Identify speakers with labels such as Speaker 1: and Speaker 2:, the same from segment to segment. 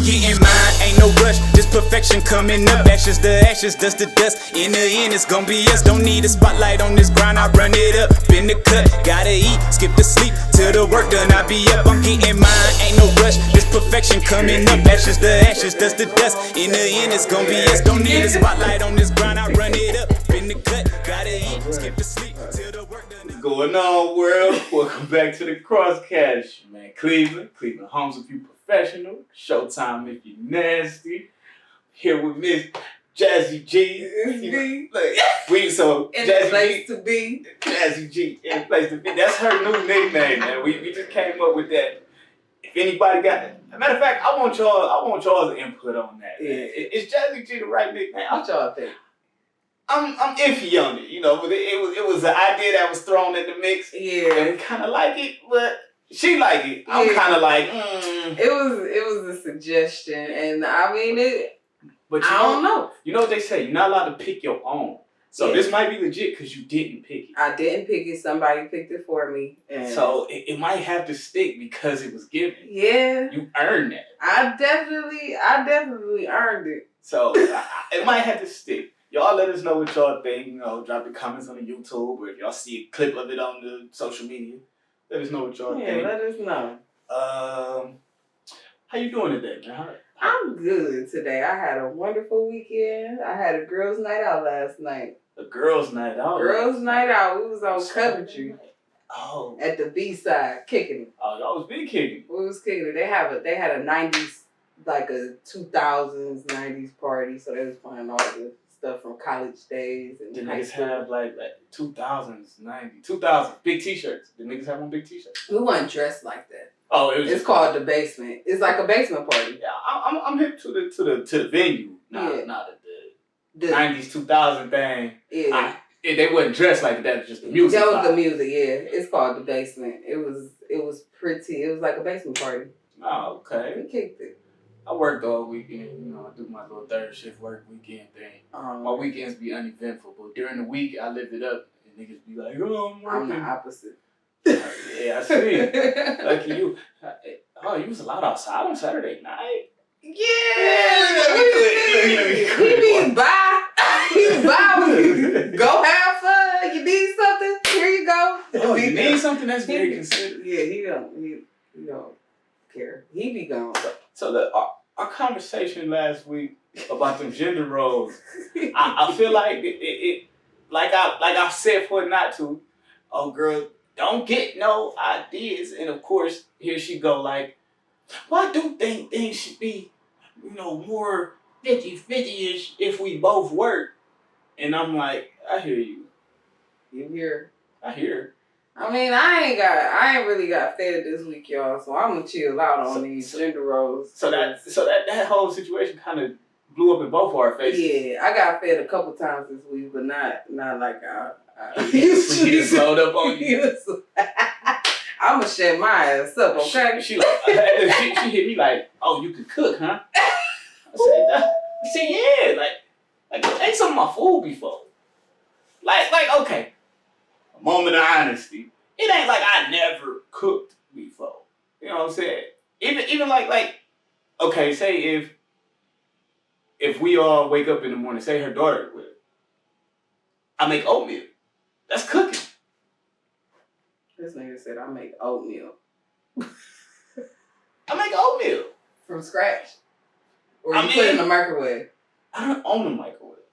Speaker 1: I'm getting mine, ain't no rush. This perfection coming up, ashes to ashes, dust to dust. In the end, it's gonna be us. Don't need a spotlight on this grind, I run it up. Been the cut, gotta eat, skip the sleep. Till the work done, I be up. I'm getting mine, ain't no rush. This perfection coming up, ashes to ashes, dust to dust. In the end, it's gonna be us. Don't need a spotlight on this grind, I run it up. Been the cut, gotta eat, skip the sleep. Till the work done.
Speaker 2: What's going on, world? Welcome back to the Crosscast, man. Cleveland homes if you professional. Showtime if you nasty. Here with Miss Jazzy G. So
Speaker 3: in
Speaker 2: Jazzy
Speaker 3: the place
Speaker 2: G,
Speaker 3: to be.
Speaker 2: Jazzy G in the place to be. That's her new nickname, man. We just came up with that. If anybody got it, matter of fact, I want y'all's input on that.
Speaker 3: Yeah.
Speaker 2: Is Jazzy G the right nickname?
Speaker 3: What y'all think?
Speaker 2: I'm iffy on it, you know, but it was an idea that was thrown in the mix.
Speaker 3: Yeah.
Speaker 2: And we kind of like it, but she like it. I'm kind of like,
Speaker 3: It was a suggestion, and I mean it.
Speaker 2: But
Speaker 3: I don't know.
Speaker 2: You know what they say? You're not allowed to pick your own. So this might be legit because you didn't pick it.
Speaker 3: I didn't pick it. Somebody picked it for me. And
Speaker 2: so it might have to stick because it was given.
Speaker 3: Yeah.
Speaker 2: You earned that.
Speaker 3: I definitely earned it.
Speaker 2: So it might have to stick. Y'all let us know what y'all think. You know, drop your comments on the YouTube, or if y'all see a clip of it on the social media, let us know what y'all think.
Speaker 3: Yeah, let us know.
Speaker 2: How you doing today, man?
Speaker 3: I'm good today. I had a wonderful weekend. I had a girls' night out last night.
Speaker 2: A girls' night out?
Speaker 3: Girls' night out. We was on Coventry.
Speaker 2: Oh.
Speaker 3: At the B-side, kicking it.
Speaker 2: Oh, y'all was big kicking.
Speaker 3: We was kicking it. They had a 90s, like a 2000s, 90s party. So they was playing all the stuff from college days. And
Speaker 2: the niggas have like 2000s, 90s, 2000s, big t-shirts. The niggas have on big t-shirts.
Speaker 3: We wasn't dressed like that.
Speaker 2: Oh, it was.
Speaker 3: It's called the basement. It's like a basement party.
Speaker 2: Yeah, I'm hip to the venue. Not the 90s, 2000 thing.
Speaker 3: Yeah.
Speaker 2: They wasn't dressed like that. Just the music.
Speaker 3: That was the music. Yeah, it's called the basement. It was pretty. It was like a basement party.
Speaker 2: Oh, okay.
Speaker 3: We kicked it.
Speaker 2: I worked all weekend. You know, I do my little third shift work weekend thing. My weekends be uneventful, but during the week I live it up, and niggas be like, "Oh,
Speaker 3: I'm the opposite."
Speaker 2: Yeah, I see. Like you. Oh, you was allowed outside on Saturday night?
Speaker 3: Yeah. He be by. He by. Go have fun. You need something? Here you go.
Speaker 2: Oh, you need something? That's very considerate.
Speaker 3: Yeah, he don't care. He be gone.
Speaker 2: So our conversation last week about them gender roles, I feel like it like I said for it not to. Oh, girl, don't get no ideas. And of course, here she go like, well, I do think things should be, you know, more 50-50-ish if we both work. And I'm like, I hear you.
Speaker 3: You hear?
Speaker 2: I hear.
Speaker 3: I mean, I ain't really got fed this week, y'all. So I'm gonna chill out on these gender roles.
Speaker 2: So that whole situation kind of blew up in both of our faces.
Speaker 3: Yeah, I got fed a couple times this week, but not like I
Speaker 2: She slowed up on you.
Speaker 3: I'm gonna shut my ass up, okay?
Speaker 2: She hit me like, oh, you can cook, huh? I said, yeah, like I ate some of my food before. Like, okay, a moment of honesty. It ain't like I never cooked before. You know what I'm saying? Even like, okay, say if we all wake up in the morning, say her daughter with her, I make oatmeal. That's cooking.
Speaker 3: This nigga said I make oatmeal.
Speaker 2: I make oatmeal.
Speaker 3: From scratch? Or you put it in the microwave?
Speaker 2: I don't own a microwave.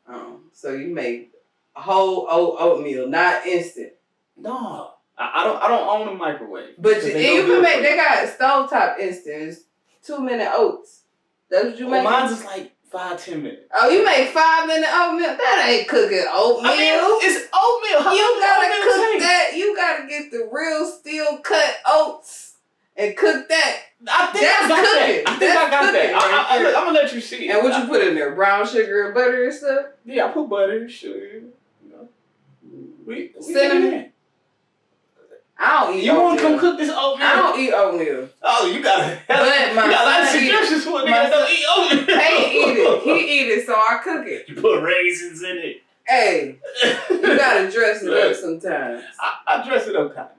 Speaker 3: Oh, so you make whole oatmeal, not instant.
Speaker 2: No, I don't own a microwave.
Speaker 3: But you can make. They got stovetop instant. 2-minute oats. That's what you make.
Speaker 2: Mine's is like 5-10 minutes.
Speaker 3: Oh, you make 5-minute oatmeal? That ain't cooking oatmeal.
Speaker 2: I mean, it's oatmeal. How
Speaker 3: you gotta cook
Speaker 2: take?
Speaker 3: that. You gotta get the real steel cut oats and cook that.
Speaker 2: I think I got that. I'm gonna let you see it.
Speaker 3: And what you put in there? Brown sugar and butter and stuff?
Speaker 2: Yeah, I put butter and sugar. You know, we
Speaker 3: cinnamon. I don't eat
Speaker 2: You
Speaker 3: oatmeal.
Speaker 2: want to come cook this oatmeal?
Speaker 3: I don't eat oatmeal.
Speaker 2: Oh, you got
Speaker 3: But my
Speaker 2: you got a lot of
Speaker 3: son
Speaker 2: suggestions for a nigga that don't eat oatmeal.
Speaker 3: He eat it. He eat it, so I cook it.
Speaker 2: You put raisins in it.
Speaker 3: Hey, you gotta dress it up sometimes.
Speaker 2: I dress it up kind of.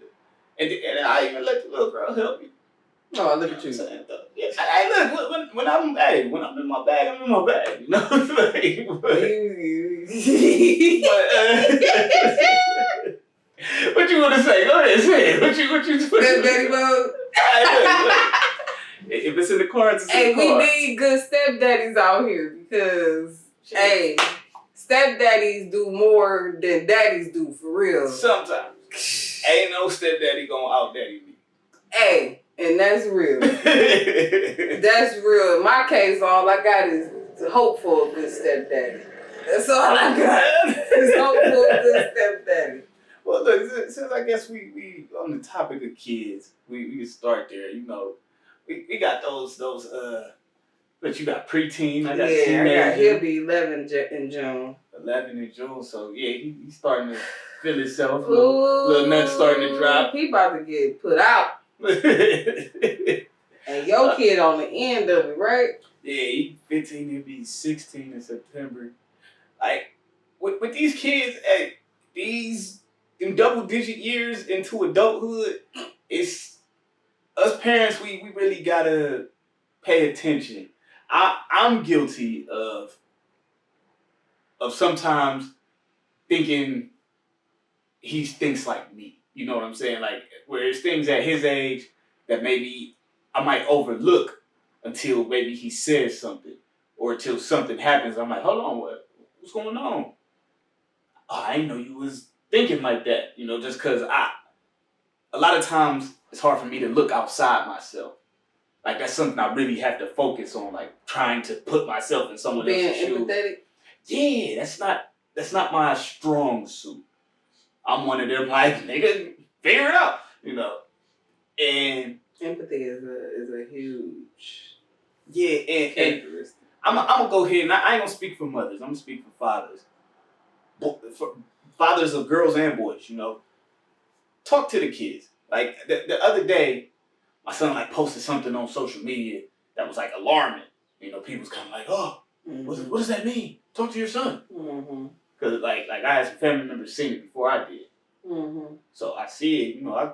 Speaker 2: And I even let the little girl help me.
Speaker 3: Oh, look at you.
Speaker 2: Hey, look, when I'm in my bag, I'm in my bag. You know what I'm saying? What you want to say? Go ahead, say it. What you
Speaker 3: Stepdaddy mode.
Speaker 2: If it's in the cards, it's
Speaker 3: hey,
Speaker 2: in the cards.
Speaker 3: we need good stepdaddies out here because, hey, stepdaddies do more than daddies do for real.
Speaker 2: Sometimes. Ain't no stepdaddy gonna out-daddy me.
Speaker 3: Hey, and that's real. That's real. In my case, all I got is hope for a good stepdaddy. That's all I got. Is hope for a good stepdaddy.
Speaker 2: Well, look, since I guess we on the topic of kids, we can start there. You know, we got those but you got preteen. I got teenager.
Speaker 3: He'll be 11 in June.
Speaker 2: 11 in June, so yeah, he's starting to feel himself. Little nuts starting to drop.
Speaker 3: He about to get put out. And your kid on the end of it, right?
Speaker 2: Yeah, he 15, he'll be 16 in September. Like, with these kids, hey, in double-digit years into adulthood, it's us parents, we really gotta pay attention. I'm guilty of sometimes thinking he thinks like me. You know what I'm saying? Like, where it's things at his age that maybe I might overlook until maybe he says something or until something happens. I'm like, hold on, what's going on? Oh, I didn't know you was thinking like that. You know, just because a lot of times it's hard for me to look outside myself. Like, that's something I really have to focus on, like trying to put myself in someone else's shoes. Being empathetic? Yeah, that's not my strong suit. I'm one of them, like, nigga, figure it out, you know. And
Speaker 3: empathy is a huge
Speaker 2: characteristic. I'm gonna go ahead and I ain't gonna speak for mothers. I'm gonna speak for fathers. For fathers of girls and boys, you know. Talk to the kids. Like the other day, my son like posted something on social media that was like alarming. You know, people was kind of like, oh, what does that mean? Talk to your son. Because like I had some family members seen it before I did. So I see it, you know, I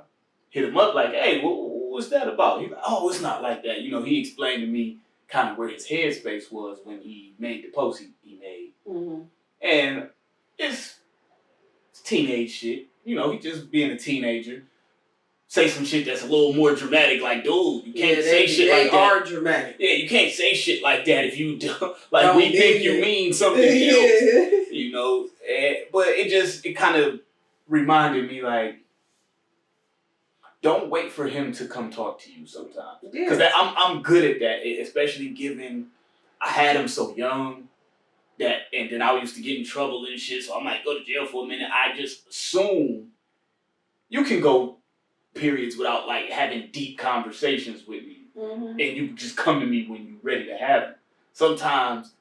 Speaker 2: hit him up like, hey, what's that about? He's like, oh, it's not like that. You know, he explained to me kind of where his headspace was when he made the post he made. And it's teenage shit. You know, he just being a teenager. Say some shit that's a little more dramatic, like, dude, you can't say shit like that. They are
Speaker 3: dramatic.
Speaker 2: Yeah, you can't say shit like that if you do. Like, we think you mean something else. You know, but it kind of reminded me, like, don't wait for him to come talk to you sometimes. Because I'm good at that, especially given I had him so young and then I used to get in trouble and shit, so I might go to jail for a minute. I just assume you can go periods without like having deep conversations with me, and you just come to me when you're ready to have them. Sometimes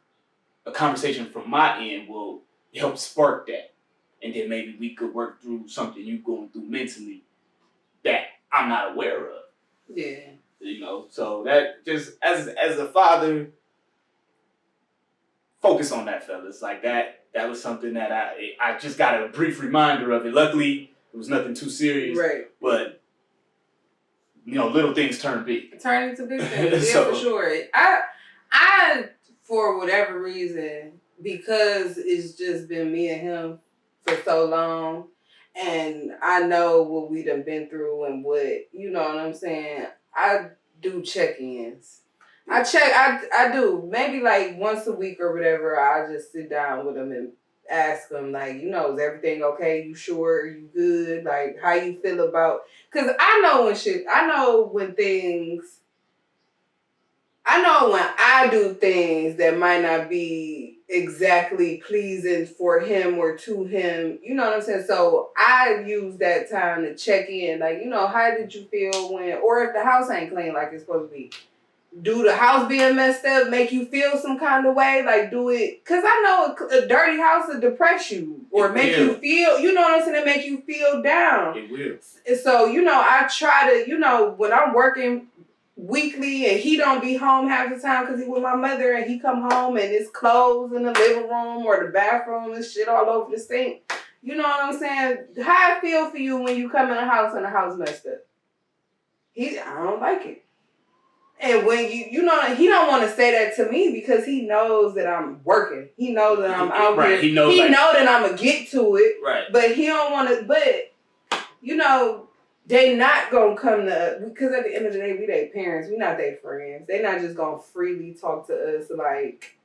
Speaker 2: a conversation from my end will help spark that, and then maybe we could work through something you're going through mentally that I'm not aware of.
Speaker 3: Yeah,
Speaker 2: you know. So that just as a father, focus on that, fellas. Like that was something that I just got a brief reminder of it. Luckily, it was nothing too serious,
Speaker 3: right?
Speaker 2: But you know, little things turn big.
Speaker 3: Turn into big things, yeah, for sure. I, for whatever reason, because it's just been me and him for so long, and I know what we done been through and what, you know what I'm saying, I do check-ins. I do. Maybe like once a week or whatever, I just sit down with him and ask him, like, you know, is everything okay? You sure? You good? Like, how you feel about... Because I know when I do things that might not be exactly pleasing for him or to him, you know what I'm saying? So I use that time to check in, like, you know, how did you feel when... Or if the house ain't clean like it's supposed to be. Do the house being messed up make you feel some kind of way? Like, do it... Because I know a dirty house will depress you. Or make you feel... You know what I'm saying? It make you feel down.
Speaker 2: It will.
Speaker 3: So, you know, I try to... You know, when I'm working weekly and he don't be home half the time because he with my mother and he come home and it's clothes in the living room or the bathroom and shit all over the sink. You know what I'm saying? How I feel for you when you come in the house and the house messed up? I don't like it. And when you know, he don't want to say that to me because he knows that I'm working. He knows that I'm out here. He know that I'm going to get to it.
Speaker 2: Right.
Speaker 3: But he don't want to, but, you know, they not going to come to, because at the end of the day, we their parents. We not their friends. They not just going to freely talk to us like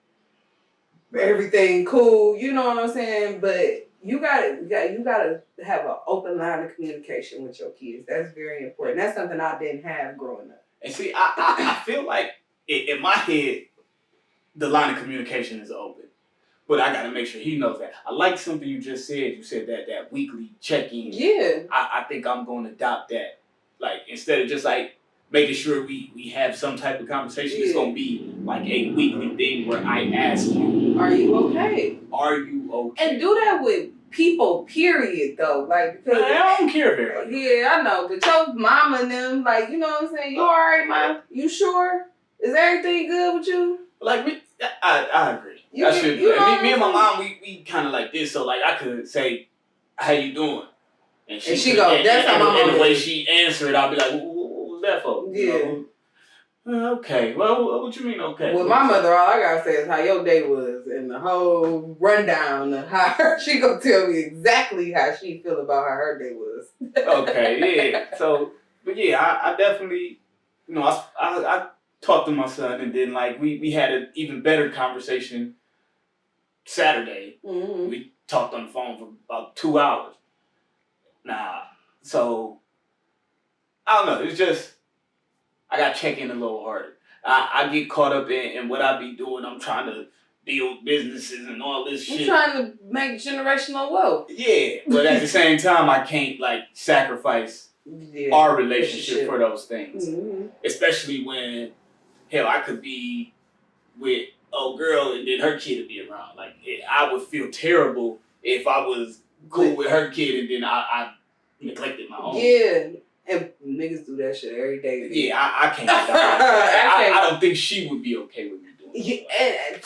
Speaker 3: everything cool. You know what I'm saying? But you gotta have an open line of communication with your kids. That's very important. That's something I didn't have growing up.
Speaker 2: And see, I feel like in my head, the line of communication is open. But I gotta make sure he knows that. I like something you just said. You said that weekly check-in.
Speaker 3: Yeah.
Speaker 2: I think I'm gonna adopt that. Like, instead of just like making sure we have some type of conversation, it's gonna be like a weekly thing where I ask you,
Speaker 3: are you okay?
Speaker 2: Are you okay?
Speaker 3: And do that with people, period, though. Like, because
Speaker 2: I don't care very much.
Speaker 3: Yeah, I know, but your mama and them, like, you know what I'm saying? You all right, Mom? You sure? Is everything good with you?
Speaker 2: Like, I agree. Me and my mom, we kind of like this, so like I could say, "How you doing?" And she go, "That's how my mom." And the way she answered, I'll be like, "What was that for?"
Speaker 3: Yeah.
Speaker 2: You know? Okay. Well, what you mean, okay?
Speaker 3: With my mother, all I gotta say is how your day was, and the whole rundown of how she gonna tell me exactly how she feel about how her day was.
Speaker 2: Okay, yeah. So, but yeah, I definitely, you know, I talked to my son, and then like we had an even better conversation Saturday.
Speaker 3: Mm-hmm.
Speaker 2: We talked on the phone for about 2 hours. So I don't know. It's just I got to check in a little harder. I get caught up in what I be doing. I'm trying to build businesses and all this shit.
Speaker 3: You're trying to make generational wealth.
Speaker 2: Yeah, but at the same time, I can't like sacrifice our relationship for those things.
Speaker 3: Mm-hmm.
Speaker 2: Especially when, hell, I could be with old girl and then her kid would be around. Like, I would feel terrible if I was cool with her kid and then I neglected my own.
Speaker 3: Yeah. And niggas do that shit every day.
Speaker 2: Yeah, I can't. I don't think she would be okay with me doing that.
Speaker 3: And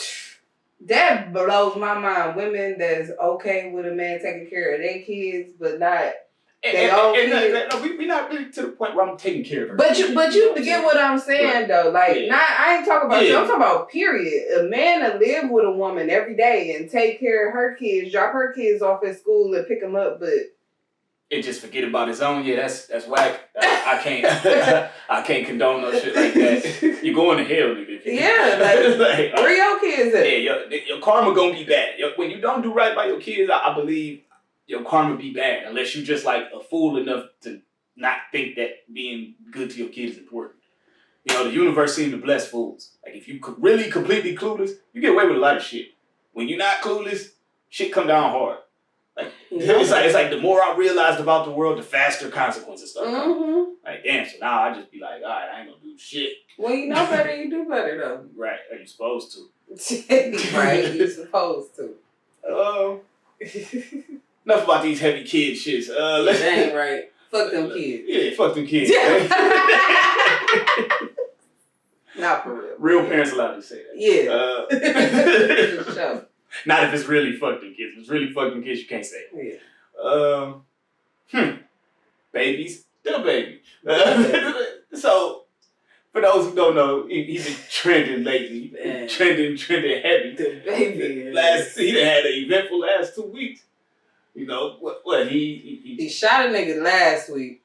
Speaker 3: that blows my mind. Women that's okay with a man taking care of their kids, but not their own kids.
Speaker 2: We're not really to the point where I'm taking care of her.
Speaker 3: But you get what I'm saying, though. Like, I ain't talking about you. I'm talking about period. A man that live with a woman every day and take care of her kids, drop her kids off at school and pick them up, but
Speaker 2: and just forget about his own. Yeah, that's whack. I can't. I can't condone no shit like that. You're going to hell, nigga.
Speaker 3: Yeah, like where your kids at?
Speaker 2: Yeah, your karma gonna be bad. When you don't do right by your kids, I believe your karma be bad unless you just like a fool enough to not think that being good to your kids is important. You know, the universe seems to bless fools. Like if you really completely clueless, you get away with a lot of shit. When you're not clueless, shit come down hard. Like it's like the more I realized about the world, the faster consequences start coming.
Speaker 3: Mm-hmm.
Speaker 2: Like damn, so now I just be like, all right, I ain't gonna do shit.
Speaker 3: Well, you know better, you do better though.
Speaker 2: Right? Are you supposed to?
Speaker 3: Right? You supposed to.
Speaker 2: Enough about these heavy kid shits.
Speaker 3: That ain't right. Fuck them kids.
Speaker 2: Yeah, fuck them kids.
Speaker 3: Not for real.
Speaker 2: Real parents allowed to say that.
Speaker 3: Yeah. For sure.
Speaker 2: Not if it's really fuck them kids. If it's really fuck them kids, you can't say it.
Speaker 3: Yeah.
Speaker 2: Babies. They're a baby. So, for those who don't know, he's been trending lately. Trending heavy.
Speaker 3: The baby.
Speaker 2: He done had an eventful last 2 weeks. You know, what he
Speaker 3: shot a nigga last week.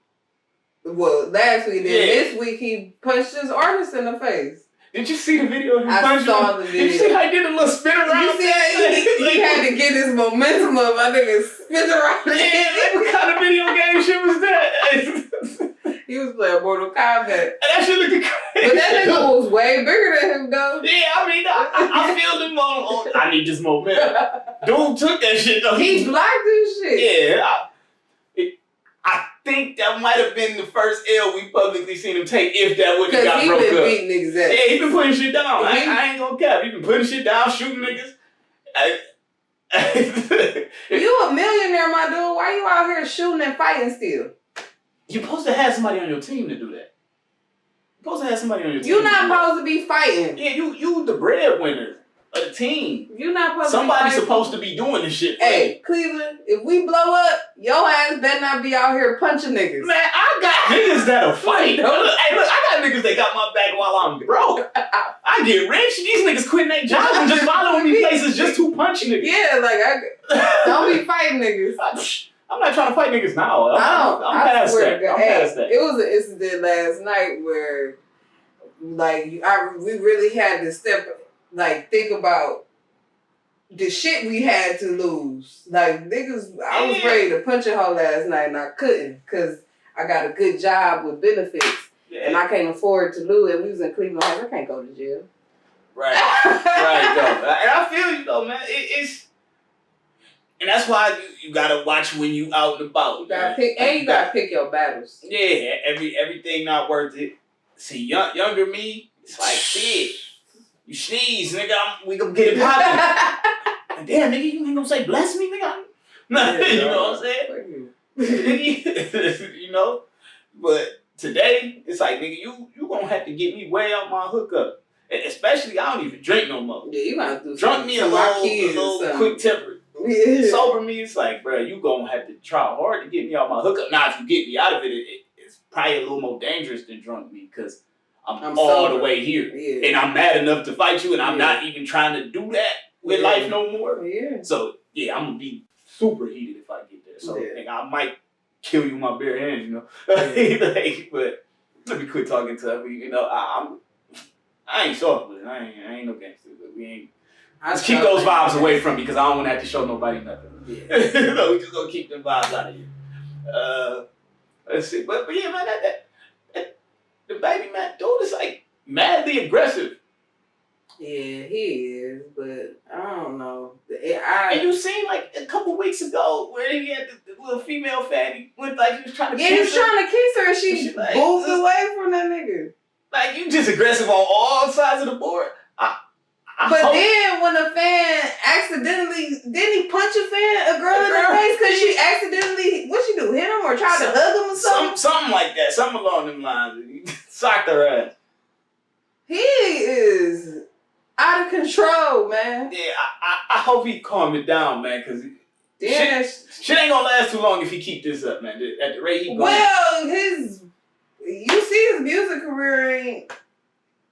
Speaker 3: Well, last week, then this week he punched his artist in the face.
Speaker 2: Did you see the video of him
Speaker 3: I saw the video.
Speaker 2: Did you see how he did a little spin around?
Speaker 3: You see how he had to get his momentum up. I think it's spin around.
Speaker 2: What kind of video game shit was that?
Speaker 3: He was playing Mortal Kombat.
Speaker 2: That shit looked crazy.
Speaker 3: But that nigga was way bigger than him, though.
Speaker 2: Yeah, I mean, I feel him on. I need this momentum. Dude took that shit, though.
Speaker 3: He blocked this shit.
Speaker 2: Yeah, I think that might have been the first L we publicly seen him take if that would have got broke up.
Speaker 3: Because he been beating niggas ass.
Speaker 2: Yeah, he been putting shit down. I ain't gonna cap. He been putting shit down, shooting niggas.
Speaker 3: You a millionaire, my dude. Why you out here shooting and fighting still?
Speaker 2: You're supposed to have somebody on your team to do that. You're supposed to have somebody on your team.
Speaker 3: You're not supposed to be fighting.
Speaker 2: Yeah, you the breadwinner. of the team.
Speaker 3: You're not supposed
Speaker 2: Somebody's supposed to be doing this shit.
Speaker 3: Hey, Cleveland, if we blow up, your ass better not be out here punching niggas.
Speaker 2: Man, I got niggas that'll fight. Hey, look, I got niggas that got my back while I'm broke. I get rich. These niggas quitting their jobs and just following me places just to punch niggas.
Speaker 3: Yeah, like, don't be fighting niggas.
Speaker 2: I'm not trying to fight niggas now. I'm past that. I'm past that.
Speaker 3: It was an incident last night where, like, we really had to think about the shit we had to lose. Like, niggas, I was ready to punch a hoe last night and I couldn't because I got a good job with benefits. Yeah. And I can't afford to lose. And we was in Cleveland. I can't go to jail.
Speaker 2: Right. Right, though. And I feel you, though, man. It's... And that's why you gotta watch when you out and about.
Speaker 3: You gotta pick, and you gotta pick your battles.
Speaker 2: Yeah, everything not worth it. See, younger me, it's like, shit, you sneeze, nigga, we gonna get it poppin'. Damn, nigga, you ain't gonna say bless me, nigga? Yeah, you know what I'm saying? You know? But today, it's like, nigga, you gonna have to get me way out my hookup. Especially, I don't even drink no more.
Speaker 3: Yeah, you gotta do
Speaker 2: drunk me a little quick temper. Yeah. Sober me, it's like, bro, you gonna have to try hard to get me out my hookup. Now, if you get me out of it, it's probably a little more dangerous than drunk me because I'm all sober. The way here. Yeah. And I'm mad enough to fight you, and I'm not even trying to do that with life no more. Yeah. So, yeah, I'm gonna be super heated if I get there. So, I might kill you with my bare hands, you know? Like, but let me quit talking to her. You know, I ain't soft with it. I ain't no gangster, but we ain't. Let's keep those vibes away from me because I don't want to have to show nobody nothing. Yeah. No, we just gonna keep them vibes out of here. Let's see, but yeah, man, that the baby man dude is like madly aggressive.
Speaker 3: Yeah, he is, but I don't know.
Speaker 2: And you seen like a couple weeks ago where he had the little female fan. He went like he was trying to kiss her.
Speaker 3: Yeah, he was trying to kiss her, and she like, moved away from that nigga.
Speaker 2: Like you just aggressive on all sides of the board.
Speaker 3: But then when a fan didn't he punch a girl in the face because she accidentally, what she do, hit him or try to hug him or something?
Speaker 2: Something like that, something along them lines. He socked her ass.
Speaker 3: He is out of control, man.
Speaker 2: Yeah, I hope he calm it down, man, because shit ain't gonna last too long if he keep this up, man. At the rate he going.
Speaker 3: Well, you see his music career ain't...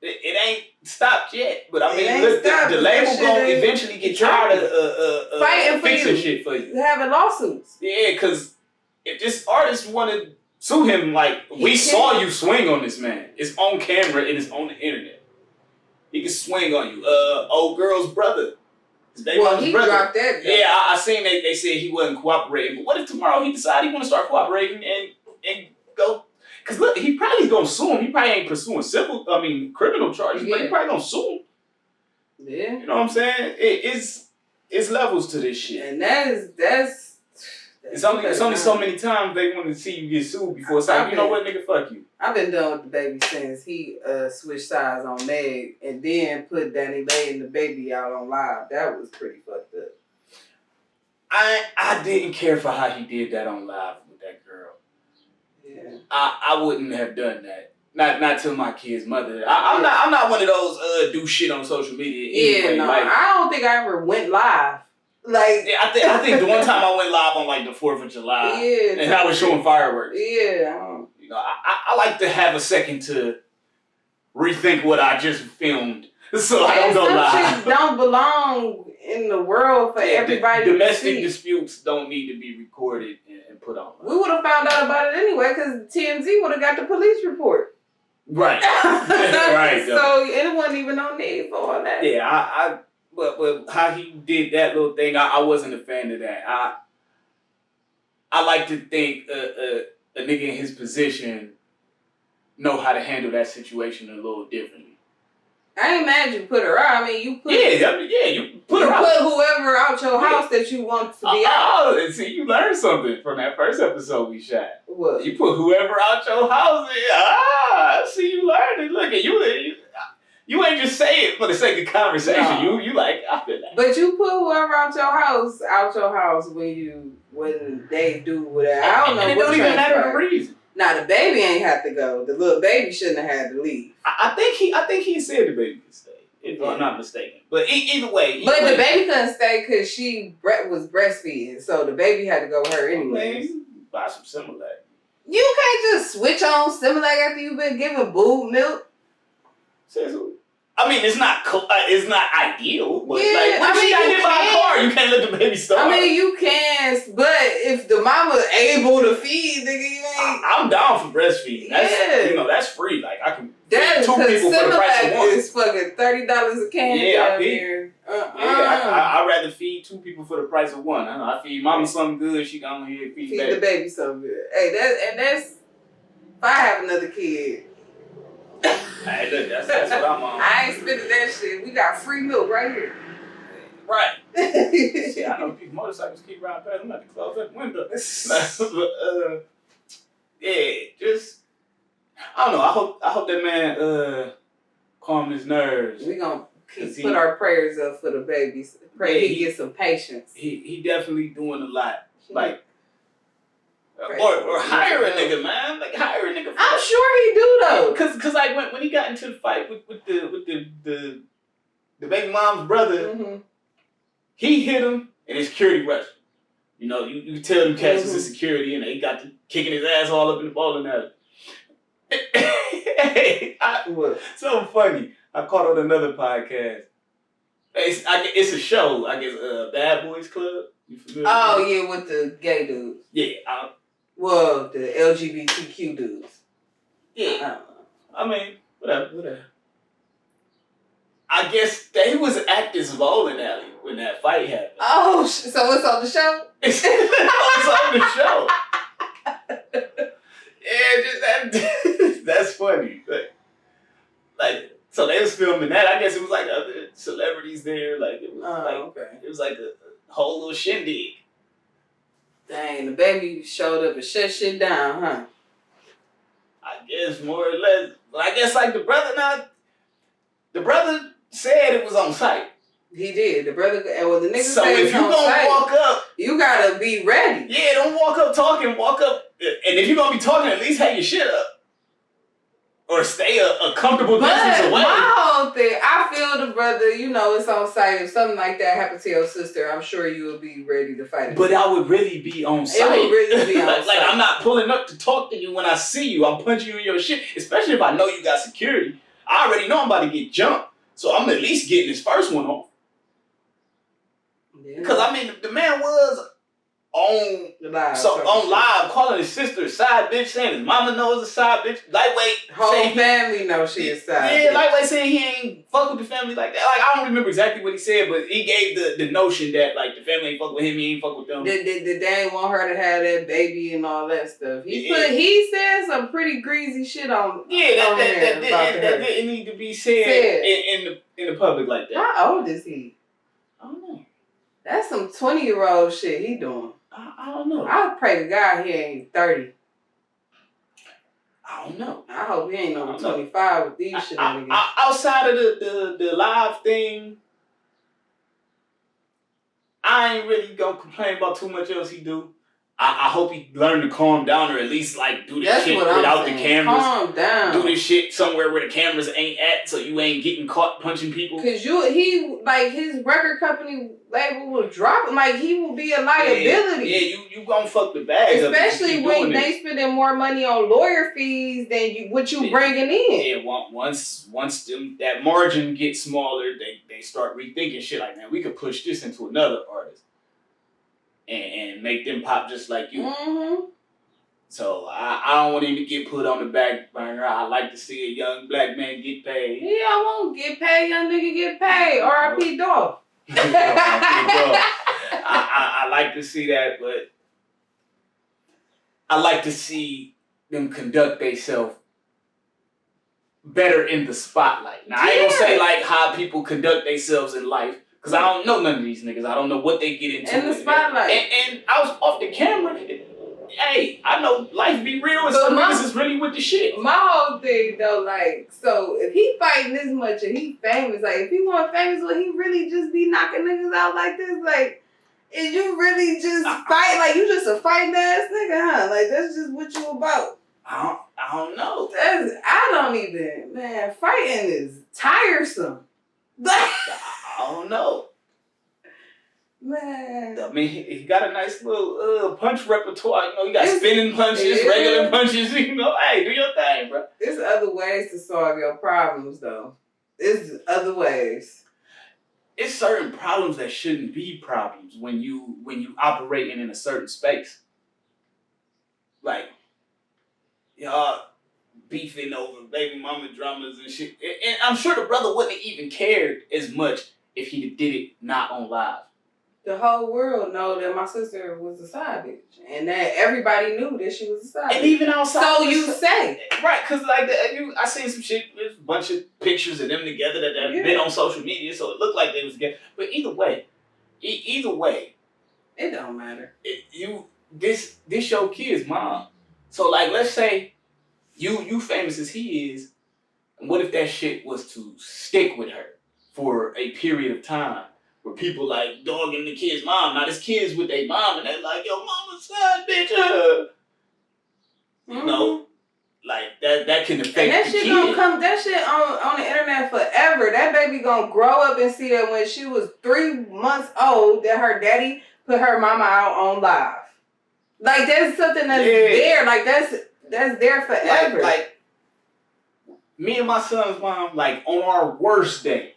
Speaker 2: It ain't stopped yet, but I mean, look, the label gonna eventually get tired of fighting fixing shit for you.
Speaker 3: Having lawsuits.
Speaker 2: Yeah, because if this artist want to sue him, like, we saw you swing on this man. It's on camera and it's on the internet. He can swing on you. Old girl's brother.
Speaker 3: Well, he dropped that.
Speaker 2: Yeah, I seen they said he wasn't cooperating. But what if tomorrow he decide he want to start cooperating and go? Because look, he probably gonna sue him. He probably ain't pursuing criminal charges, but he probably gonna sue him. Yeah. You know what I'm saying? It's levels to this shit.
Speaker 3: And that's
Speaker 2: it's only so many times they want to see you get sued before it's like, you know what, nigga, fuck you.
Speaker 3: I've been done with the baby since he switched sides on Meg and then put Danny Lay and the baby out on live. That was pretty fucked up.
Speaker 2: I didn't care for how he did that on live with that girl. Yeah. I wouldn't have done that. Not to my kid's mother. I'm not one of those do shit on social media. Anyway.
Speaker 3: Yeah, no, I don't think I ever went live. Like,
Speaker 2: yeah, I think the one time I went live on like the 4th of July, and I was showing fireworks.
Speaker 3: Yeah,
Speaker 2: you know, I like to have a second to rethink what I just filmed, so I don't go live.
Speaker 3: Shit don't belong in the world for everybody.
Speaker 2: Domestic disputes don't need to be recorded and put on.
Speaker 3: We would have found out about it anyway because TMZ would have got the police report.
Speaker 2: Right. Right.
Speaker 3: So it wasn't even no need for all that.
Speaker 2: Yeah, But how he did that little thing, I wasn't a fan of that. I like to think a nigga in his position know how to handle that situation a little differently.
Speaker 3: I ain't mad you put her out. I mean, you put
Speaker 2: you put her out.
Speaker 3: You put whoever out your house that you want to be out.
Speaker 2: Oh, see, you learned something from that first episode we shot.
Speaker 3: What?
Speaker 2: You put whoever out your house. I see you learned it. Look at you. You ain't just say it for the sake of conversation. No. You like, I feel that.
Speaker 3: But you put whoever out your house when they do whatever. I don't know.
Speaker 2: And it don't even matter the reason.
Speaker 3: Now the baby ain't have to go. The little baby shouldn't have had to leave.
Speaker 2: I think he said the baby could stay. if I'm not mistaken. But either way.
Speaker 3: But the baby couldn't stay because she was breastfeeding, so the baby had to go with her anyways.
Speaker 2: Buy some Similac.
Speaker 3: You can't just switch on Similac after you've been giving boob milk.
Speaker 2: I mean, it's not ideal, but
Speaker 3: yeah,
Speaker 2: like, when she got hit by a car, you can't let the baby starve.
Speaker 3: I mean, you can, but if the mama able to feed, nigga, you ain't.
Speaker 2: I'm down for breastfeeding. That's free. Like, I can feed 2 people for the price of 1.
Speaker 3: Is fucking $30 a can.
Speaker 2: Yeah, I'd rather feed 2 people for the price of 1. I feed mama something good, she gonna here feed
Speaker 3: the baby something good. Hey, that's if I have another kid.
Speaker 2: Hey, look, that's what I'm on.
Speaker 3: I ain't spending that shit. We got free milk right here.
Speaker 2: Right. See, I know people motorcycles keep riding past. I'm about to close that window. Yeah, just I don't know. I hope that man calm his nerves.
Speaker 3: We gonna put our prayers up for the babies. Pray he gets some patience.
Speaker 2: He definitely doing a lot. Like. Or hire a nigga, man. Like hire a nigga.
Speaker 3: I'm sure he do though.
Speaker 2: Cause like when he got into the fight with the baby mom's brother, he hit him and his security rushed. You know, you can tell them cats was in security and they got to kicking his ass all up in the bowling alley. So funny. I caught on another podcast. It's a show. I guess Bad Boys Club. You familiar?
Speaker 3: Oh yeah, with the gay dudes.
Speaker 2: Yeah.
Speaker 3: Well, the LGBTQ dudes.
Speaker 2: Yeah. I mean, whatever. I guess they was at this bowling alley when that fight happened. Oh,
Speaker 3: so it's on the show?
Speaker 2: It's on the show. Yeah, that's funny. Like, so they was filming that. I guess it was like other celebrities there. Like it was it was like a whole little shindig.
Speaker 3: Dang, the baby showed up and shut shit down, huh?
Speaker 2: I guess more or less. But I guess like the brother said it was on site.
Speaker 3: He did. The brother, the nigga
Speaker 2: so
Speaker 3: said
Speaker 2: if you gonna walk up,
Speaker 3: you gotta be ready.
Speaker 2: Yeah, don't walk up talking. Walk up, and if you're gonna be talking, at least have your shit up. Or stay a comfortable distance away.
Speaker 3: My whole thing, I feel the brother, it's on site. If something like that happened to your sister, I'm sure you would be ready to fight it.
Speaker 2: But I would really be on site.
Speaker 3: It would really be on site.
Speaker 2: Like, I'm not pulling up to talk to you when I see you. I'm punching you in your shit. Especially if I know you got security. I already know I'm about to get jumped. So I'm at least getting this first one off. Yeah. Because, I mean, the man was on live calling his sister a side bitch, saying his mama knows a side bitch. Lightweight.
Speaker 3: Whole family knows she is side bitch.
Speaker 2: Yeah, Lightweight saying he ain't fuck with the family like that. Like, I don't remember exactly what he said, but he gave the notion that, like, the family ain't fuck with him, he ain't fuck with them.
Speaker 3: They ain't want her to have that baby and all that stuff. He said some pretty greasy shit on
Speaker 2: that didn't need to be said in the public like that.
Speaker 3: How old is he?
Speaker 2: I don't know.
Speaker 3: That's some 20-year-old shit he doing.
Speaker 2: I don't know.
Speaker 3: I pray to God he ain't 30.
Speaker 2: I don't know.
Speaker 3: I hope he ain't over 25 with these shit.
Speaker 2: Outside of the live thing, I ain't really gonna complain about too much else he do. I hope he learned to calm down or at least like do this shit without the cameras.
Speaker 3: Calm down.
Speaker 2: Do this shit somewhere where the cameras ain't at, so you ain't getting caught punching people.
Speaker 3: Cause his record company label will drop him. Like he will be a liability.
Speaker 2: Yeah, you gonna fuck the bag.
Speaker 3: Especially when they spending more money on lawyer fees than what you bringing in.
Speaker 2: Yeah, once that margin gets smaller, they start rethinking shit like, man, we could push this into another artist. And make them pop just like you. Mm-hmm. So I don't want him to get put on the back burner. I like to see a young black man get paid.
Speaker 3: Yeah, I won't get paid. Young nigga get paid. R.I.P. Dolph.
Speaker 2: I like to see that, but I like to see them conduct themselves better in the spotlight. Now, I ain't gonna say like how people conduct themselves in life. Because I don't know none of these niggas. I don't know what they get into.
Speaker 3: In the spotlight.
Speaker 2: And I was off the camera. Hey, I know life be real and some niggas is really with the shit.
Speaker 3: My whole thing though, like, so if he fighting this much and he famous, like if he want famous, will he really just be knocking niggas out like this? Like, is you really just fight? Like, you just a fighting ass nigga, huh? Like, that's just what you about.
Speaker 2: I don't know.
Speaker 3: Man, fighting is tiresome.
Speaker 2: I don't know.
Speaker 3: Man.
Speaker 2: I mean, he got a nice little punch repertoire. You got spinning punches, regular punches. Hey, do your thing, bro.
Speaker 3: There's other ways to solve your problems, though. There's other ways.
Speaker 2: It's certain problems that shouldn't be problems when you operating in a certain space. Like, y'all beefing over baby mama dramas and shit. And I'm sure the brother wouldn't have even cared as much if he did it not on live.
Speaker 3: The whole world know that my sister was a side bitch. And that everybody knew that she was a side bitch.
Speaker 2: And even outside.
Speaker 3: So you say.
Speaker 2: Right, because like I seen some shit, there's a bunch of pictures of them together that have been on social media, so it looked like they was together. But either way,
Speaker 3: it don't matter.
Speaker 2: This your kid's mom. So like, let's say you famous as he is, and what if that shit was to stick with her for a period of time? Where people like dogging the kid's mom. Now this kid's with their mom and they're like, yo, mama's side bitch. You know, like that can affect
Speaker 3: and that
Speaker 2: the
Speaker 3: shit
Speaker 2: kid.
Speaker 3: gonna come. That shit on the internet forever. That baby gonna grow up and see that when she was 3 months old, that her daddy put her mama out on live. Like that's something that's there. Like that's there forever.
Speaker 2: Like me and my son's mom, like on our worst day,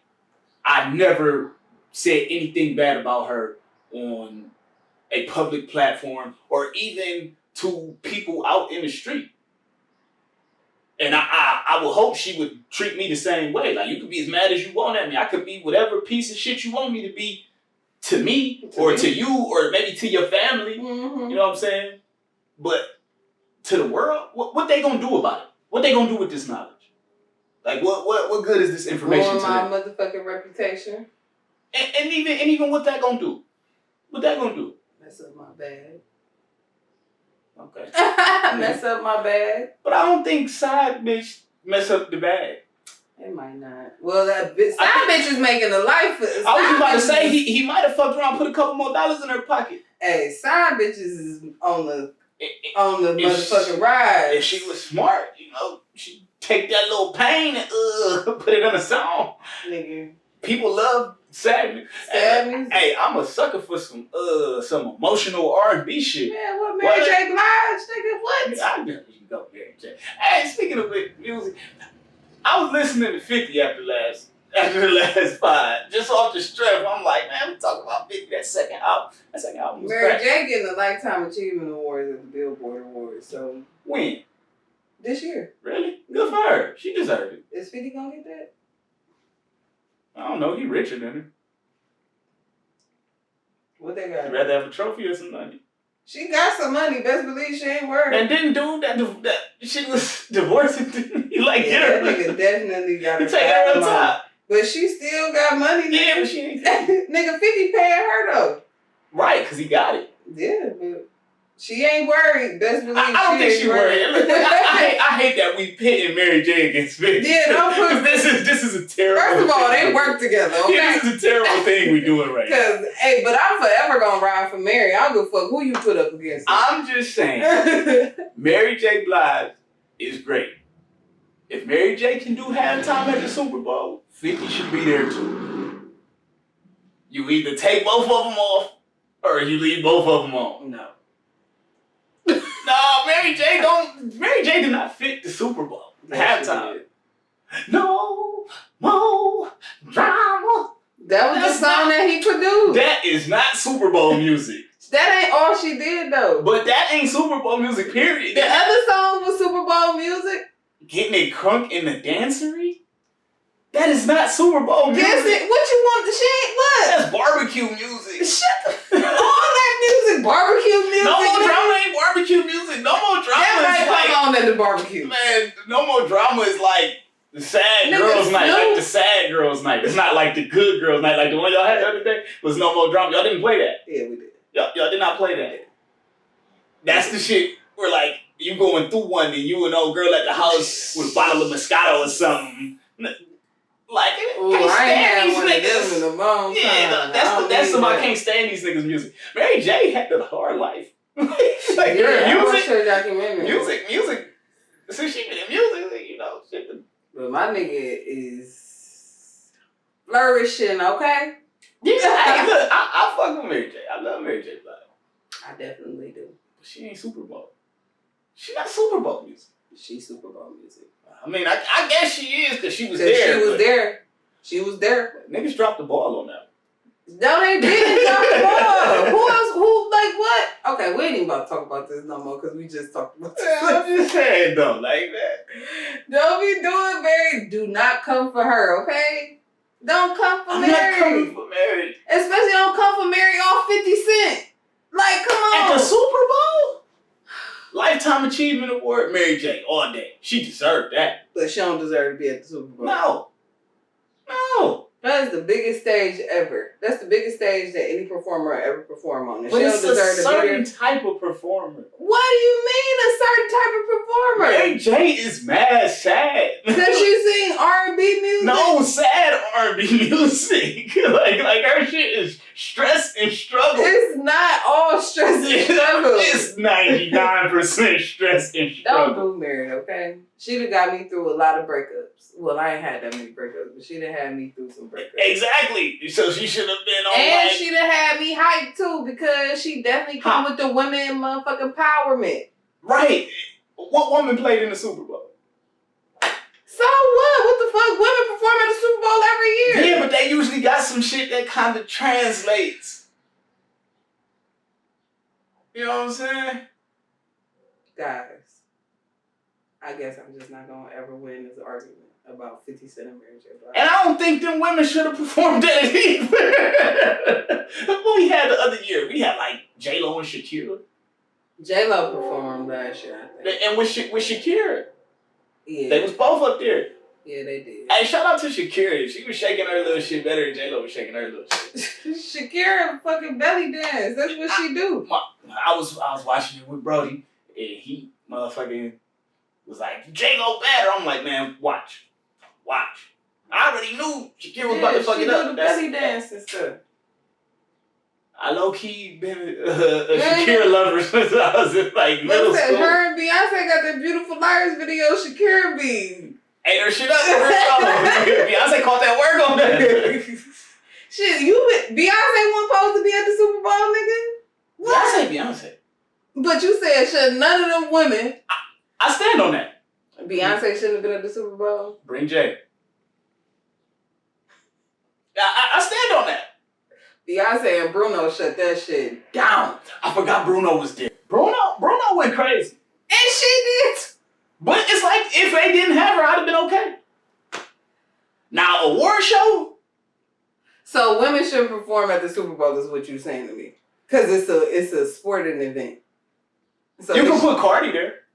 Speaker 2: I never said anything bad about her on a public platform or even to people out in the street. And I would hope she would treat me the same way. Like, you could be as mad as you want at me. I could be whatever piece of shit you want me to be to me or to you or maybe to your family.
Speaker 3: Mm-hmm.
Speaker 2: You know what I'm saying? But to the world, what they gonna do about it? What they gonna do with this knowledge? Like, what good is this information to them?
Speaker 3: My motherfucking reputation.
Speaker 2: And even what that gonna do? What that gonna do?
Speaker 3: Mess up my bag.
Speaker 2: Okay.
Speaker 3: Mess up my bag.
Speaker 2: But I don't think side bitch mess up the bag.
Speaker 3: It might not. Well, that bitch is making a life.
Speaker 2: I was just about to say he might have fucked around, put a couple more dollars in her pocket.
Speaker 3: Hey, side bitches is on the motherfucking ride.
Speaker 2: If she was smart, she'd take that little pain and put it on a song.
Speaker 3: Nigga.
Speaker 2: People love sadness. Hey, I'm a sucker for some emotional R&B shit.
Speaker 3: Man, what Mary J. Blige? Nigga, what?
Speaker 2: I know you go, Mary J. Hey, speaking of music, I was listening to 50 after the last pod, just off the strength. I'm like, man, we talking about 50. That second album was
Speaker 3: Mary J. getting a Lifetime Achievement Award at the Billboard Awards. So
Speaker 2: when?
Speaker 3: This year.
Speaker 2: Really? Good for her. She deserved it.
Speaker 3: Is 50 gonna get that?
Speaker 2: I don't know. He richer than her.
Speaker 3: What they got?
Speaker 2: You'd rather have a trophy or some money.
Speaker 3: She got some money. Best believe she ain't worried.
Speaker 2: And didn't dude that she was divorcing, didn't he? Like, get her.
Speaker 3: That nigga definitely got her.
Speaker 2: Take her on top.
Speaker 3: But she still got money. Nigga.
Speaker 2: Yeah, but she ain't.
Speaker 3: Nigga, 50 paying her though.
Speaker 2: Right, because he got it.
Speaker 3: Yeah, but she ain't worried. Best believe
Speaker 2: I don't think she worried. I hate that we pitting Mary J against 50.
Speaker 3: Yeah, don't put
Speaker 2: this is a terrible.
Speaker 3: First of all, they work together. Okay,
Speaker 2: yeah, this is a terrible thing we doing right now.
Speaker 3: Because but I'm forever gonna ride for Mary. I don't give a fuck who you put up against.
Speaker 2: I'm just saying, Mary J. Blige is great. If Mary J. can do halftime at the Super Bowl, 50 should be there too. You either take both of them off, or you leave both of them on.
Speaker 3: No.
Speaker 2: No, Mary J. did not fit the Super Bowl. Halftime. No more drama.
Speaker 3: That was the song that he produced.
Speaker 2: That is not Super Bowl music.
Speaker 3: That ain't all she did though.
Speaker 2: But that ain't Super Bowl music, period.
Speaker 3: The other songs was Super Bowl music.
Speaker 2: Getting it crunk in the dancery? That is not Super Bowl music.
Speaker 3: Yes, what you want? She ain't what?
Speaker 2: That's barbecue music.
Speaker 3: Shut the all that music, barbecue music.
Speaker 2: No more drama ain't barbecue music. No more drama
Speaker 3: that
Speaker 2: is like
Speaker 3: come on at the barbecue.
Speaker 2: Man, no more drama is like the sad girls night. Like the sad girls night. It's not like the good girls night. Like the one y'all had the other day was no more drama. Y'all didn't play that.
Speaker 3: Yeah, we did.
Speaker 2: Y'all did not play that. That's the shit where like you going through one and you and old girl at the house with a bottle of Moscato or something. Like, I ain't had one of them in a long time. Yeah, that's somebody I can't stand these niggas' music. Mary J had the hard life. Like,
Speaker 3: I watched her documentary.
Speaker 2: Music. So she been in music, shit.
Speaker 3: But my nigga is flourishing, okay?
Speaker 2: Yeah, I fuck with Mary J. I love Mary J. Blige.
Speaker 3: I definitely do.
Speaker 2: But she ain't Super Bowl. She not Super Bowl music.
Speaker 3: She's Super Bowl music.
Speaker 2: I mean, I guess she is because she was there.
Speaker 3: She was there.
Speaker 2: Niggas dropped the ball on that.
Speaker 3: No, they didn't drop the ball. Who else? Who, like, what? Okay, we ain't even about to talk about this no more because we just talked about this.
Speaker 2: I'm just saying, though, like that.
Speaker 3: Don't be doing Mary. Do not come for her, okay? Don't come for Mary.
Speaker 2: I'm not coming for Mary.
Speaker 3: Especially don't come for Mary off 50 Cent. Like, come on.
Speaker 2: At the Super Bowl? Lifetime Achievement Award, Mary J. all day. She deserved that.
Speaker 3: But she don't deserve to be at the Super Bowl.
Speaker 2: No.
Speaker 3: That is the biggest stage ever. That's the biggest stage that any performer will ever perform on. And
Speaker 2: But
Speaker 3: she
Speaker 2: it's
Speaker 3: don't deserve
Speaker 2: a
Speaker 3: to be
Speaker 2: certain
Speaker 3: there.
Speaker 2: type of performer.
Speaker 3: What do you mean a certain type of performer?
Speaker 2: Mary J is mad sad.
Speaker 3: Because she sing R&B music?
Speaker 2: No, sad R&B music. like her shit is stress and struggle.
Speaker 3: It's not all stress and struggle.
Speaker 2: It's 99% stress and struggle.
Speaker 3: Don't do Mary, okay? She done got me through a lot of breakups. Well, I ain't had that many breakups, but she done had me through some breakups.
Speaker 2: Exactly. So she should have been on.
Speaker 3: And she done had me hyped too because she definitely come with the women motherfucking empowerment.
Speaker 2: Right. What woman played in the Super Bowl?
Speaker 3: So what? What the fuck? Women perform at the Super Bowl every year.
Speaker 2: Yeah, but they usually got some shit that kind of translates. You know what I'm saying?
Speaker 3: Guys, I guess I'm just not gonna ever win this argument about 50 Cent and Mary J. Blige.
Speaker 2: And I don't think them women should have performed that either. What we had the other year? We had like J-Lo and Shakira.
Speaker 3: J-Lo performed last year, I think.
Speaker 2: And with Shakira.
Speaker 3: Yeah.
Speaker 2: They was both up there.
Speaker 3: Yeah, they did.
Speaker 2: Hey, shout out to Shakira. She was shaking her little shit better than J-Lo was shaking her little shit.
Speaker 3: Shakira fucking belly dance. That's what she do.
Speaker 2: I was watching it with Brody, and he motherfucking was like, J-Lo better. I'm like, man, watch. I already knew Shakira was about to fuck it up.
Speaker 3: She do the belly dance and stuff.
Speaker 2: I low-key been a Shakira lover since I was in like middle school.
Speaker 3: Her and Beyonce got that Beautiful Liars video. Shakira be
Speaker 2: ate her shit up. Beyonce caught that work on that.
Speaker 3: Shit, Beyonce wasn't supposed to be at the Super Bowl, nigga? What?
Speaker 2: Beyonce.
Speaker 3: But you said should none of them women.
Speaker 2: I stand on that.
Speaker 3: Beyonce shouldn't have been at the Super Bowl.
Speaker 2: Bring Jay. I stand on that.
Speaker 3: Beyonce and Bruno shut that shit down.
Speaker 2: I forgot Bruno was there. Bruno went crazy.
Speaker 3: And she did.
Speaker 2: But it's like if they didn't have her, I'd have been okay. Now, award show?
Speaker 3: So women shouldn't perform at the Super Bowl is what you're saying to me. Because it's a sporting event. So
Speaker 2: you can put Cardi there.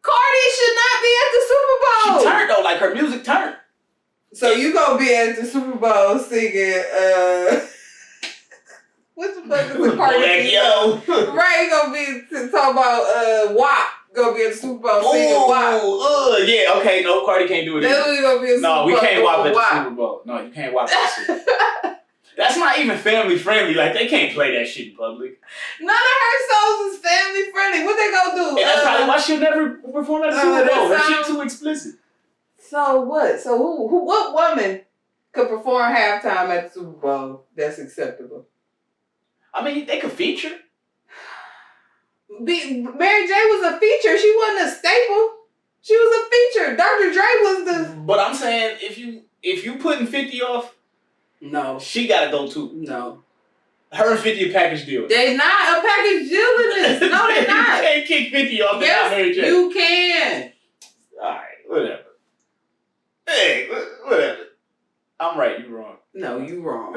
Speaker 3: Cardi should not be at the Super Bowl.
Speaker 2: She turned though, like her music turned.
Speaker 3: So you gonna be at the Super Bowl singing what the fuck is the Cardi
Speaker 2: yo.
Speaker 3: Right, you gonna be talking about WAP. Gonna be at the Super Bowl singing WAP.
Speaker 2: Yeah, okay, no, Cardi can't do it.
Speaker 3: That's what you gonna be at the Super Bowl.
Speaker 2: No, we can't WAP at the Super Bowl. No, you can't WAP at the Super Bowl. That's not even family friendly. Like, they can't play that shit in public.
Speaker 3: None of her songs is family friendly. What they gonna do?
Speaker 2: And that's probably why she'll never perform at the Super Bowl. Her shit too explicit.
Speaker 3: So what? So what woman could perform halftime at the Super Bowl that's acceptable?
Speaker 2: I mean, they could feature.
Speaker 3: Mary J was a feature. She wasn't a staple. She was a feature. Dr. Dre was the...
Speaker 2: But I'm saying, if you putting 50 off,
Speaker 3: no,
Speaker 2: she gotta go too.
Speaker 3: No.
Speaker 2: Her and 50 a package deal.
Speaker 3: They not a package deal in this. No, they're not.
Speaker 2: You can't kick 50 off without Mary J.
Speaker 3: You can.
Speaker 2: Alright, whatever. Hey, whatever. I'm right, you wrong.
Speaker 3: No, you wrong.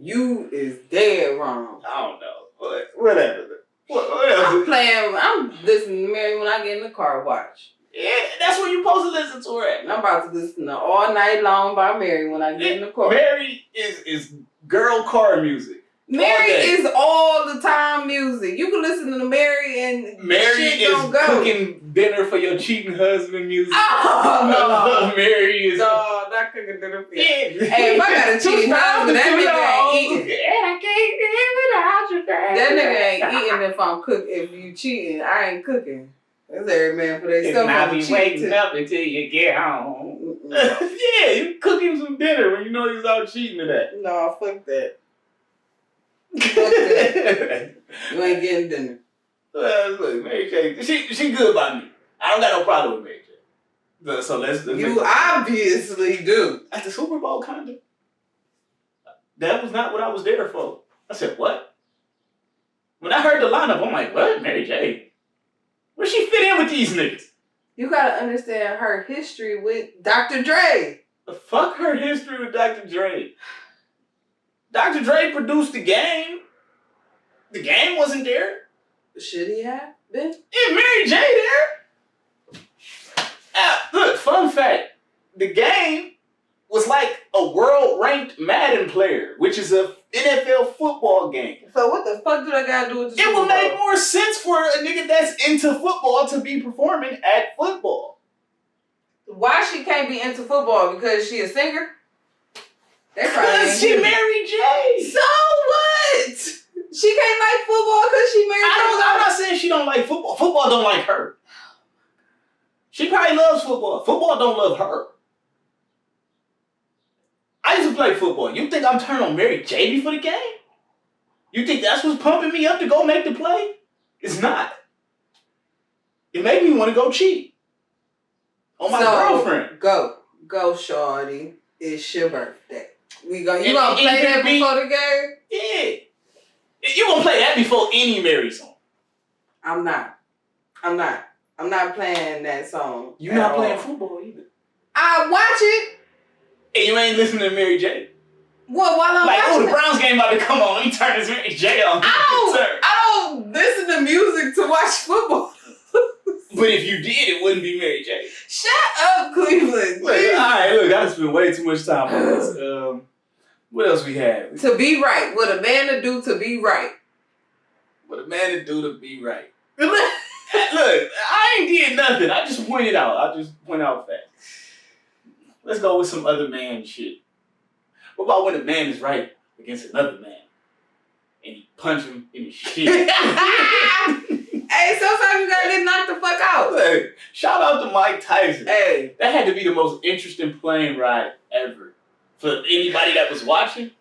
Speaker 3: You is dead wrong.
Speaker 2: I don't know. Whatever. Whatever.
Speaker 3: I'm listening to Mary when I get in the car, watch.
Speaker 2: Yeah, that's where you're supposed to listen to her at.
Speaker 3: I'm about to listen to All Night Long by Mary when I get in the car.
Speaker 2: Mary is girl car music.
Speaker 3: Mary is all the time music. You can listen to Mary and
Speaker 2: Mary
Speaker 3: shit
Speaker 2: is
Speaker 3: don't go.
Speaker 2: cooking dinner for your cheating husband music.
Speaker 3: Oh, no.
Speaker 2: Mary is...
Speaker 3: No, not cooking dinner for you.
Speaker 2: Yeah.
Speaker 3: Hey, if I got a cheating husband, that nigga ain't eating.
Speaker 2: And I can't live without you, girl.
Speaker 3: That nigga ain't eating if I'm cooking. If you cheating, I ain't cooking. That's every man for themselves.
Speaker 2: I'll be waiting up until you get home. Yeah, you cook him some dinner when you know he's out cheating to that.
Speaker 3: No, fuck that. Fuck that. You ain't getting dinner.
Speaker 2: Look, Mary J, she good by me. I don't got no problem with Mary J. So let's
Speaker 3: you obviously do.
Speaker 2: At the Super Bowl, kind of. That was not what I was there for. I said, what? When I heard the lineup, I'm like, what? Mary J? Where she fit in with these niggas?
Speaker 3: You gotta understand her history with Dr. Dre.
Speaker 2: Fuck her history with Dr. Dre. Dr. Dre produced the game. The game wasn't there.
Speaker 3: Should he have been?
Speaker 2: Is Mary J there? Look, fun fact. The game was like a world-ranked Madden player, which is a NFL football game.
Speaker 3: So what the fuck do I gotta do with the Super Bowl?
Speaker 2: It would make more sense for a nigga that's into football to be performing at football.
Speaker 3: Why she can't be into football? Because she a singer?
Speaker 2: Because she Mary J.
Speaker 3: So what? She can't like football because she married.
Speaker 2: I'm not saying she don't like football. Football don't like her. She probably loves football. Football don't love her. I used to play football. You think I'm turning on Mary J before the game? You think that's what's pumping me up to go make the play? It's not. It made me want to go cheat on my girlfriend.
Speaker 3: Go, shorty. It's your birthday. You gonna play that before the game?
Speaker 2: Yeah. You gonna play that before any Mary song? I'm not
Speaker 3: playing that song.
Speaker 2: You not playing football either.
Speaker 3: I watch it.
Speaker 2: And you ain't listening to Mary J.
Speaker 3: What? While I'm watching
Speaker 2: the Browns game about to come on. Let me turn this Mary J on.
Speaker 3: I don't listen to music to watch football.
Speaker 2: But if you did, it wouldn't be Mary J.
Speaker 3: Shut up, Cleveland.
Speaker 2: Look, all right, look, I spent way too much time on this. What else we have?
Speaker 3: To be right. What a man to do to be right.
Speaker 2: What a man to do to be right. Look, I ain't did nothing. I just pointed out. Facts. Let's go with some other man shit. What about when a man is right against another man and he punch him in his shit?
Speaker 3: Hey, sometimes you gotta get knocked the fuck out.
Speaker 2: Look, shout out to Mike Tyson.
Speaker 3: Hey.
Speaker 2: That had to be the most interesting plane ride ever. For anybody that was watching.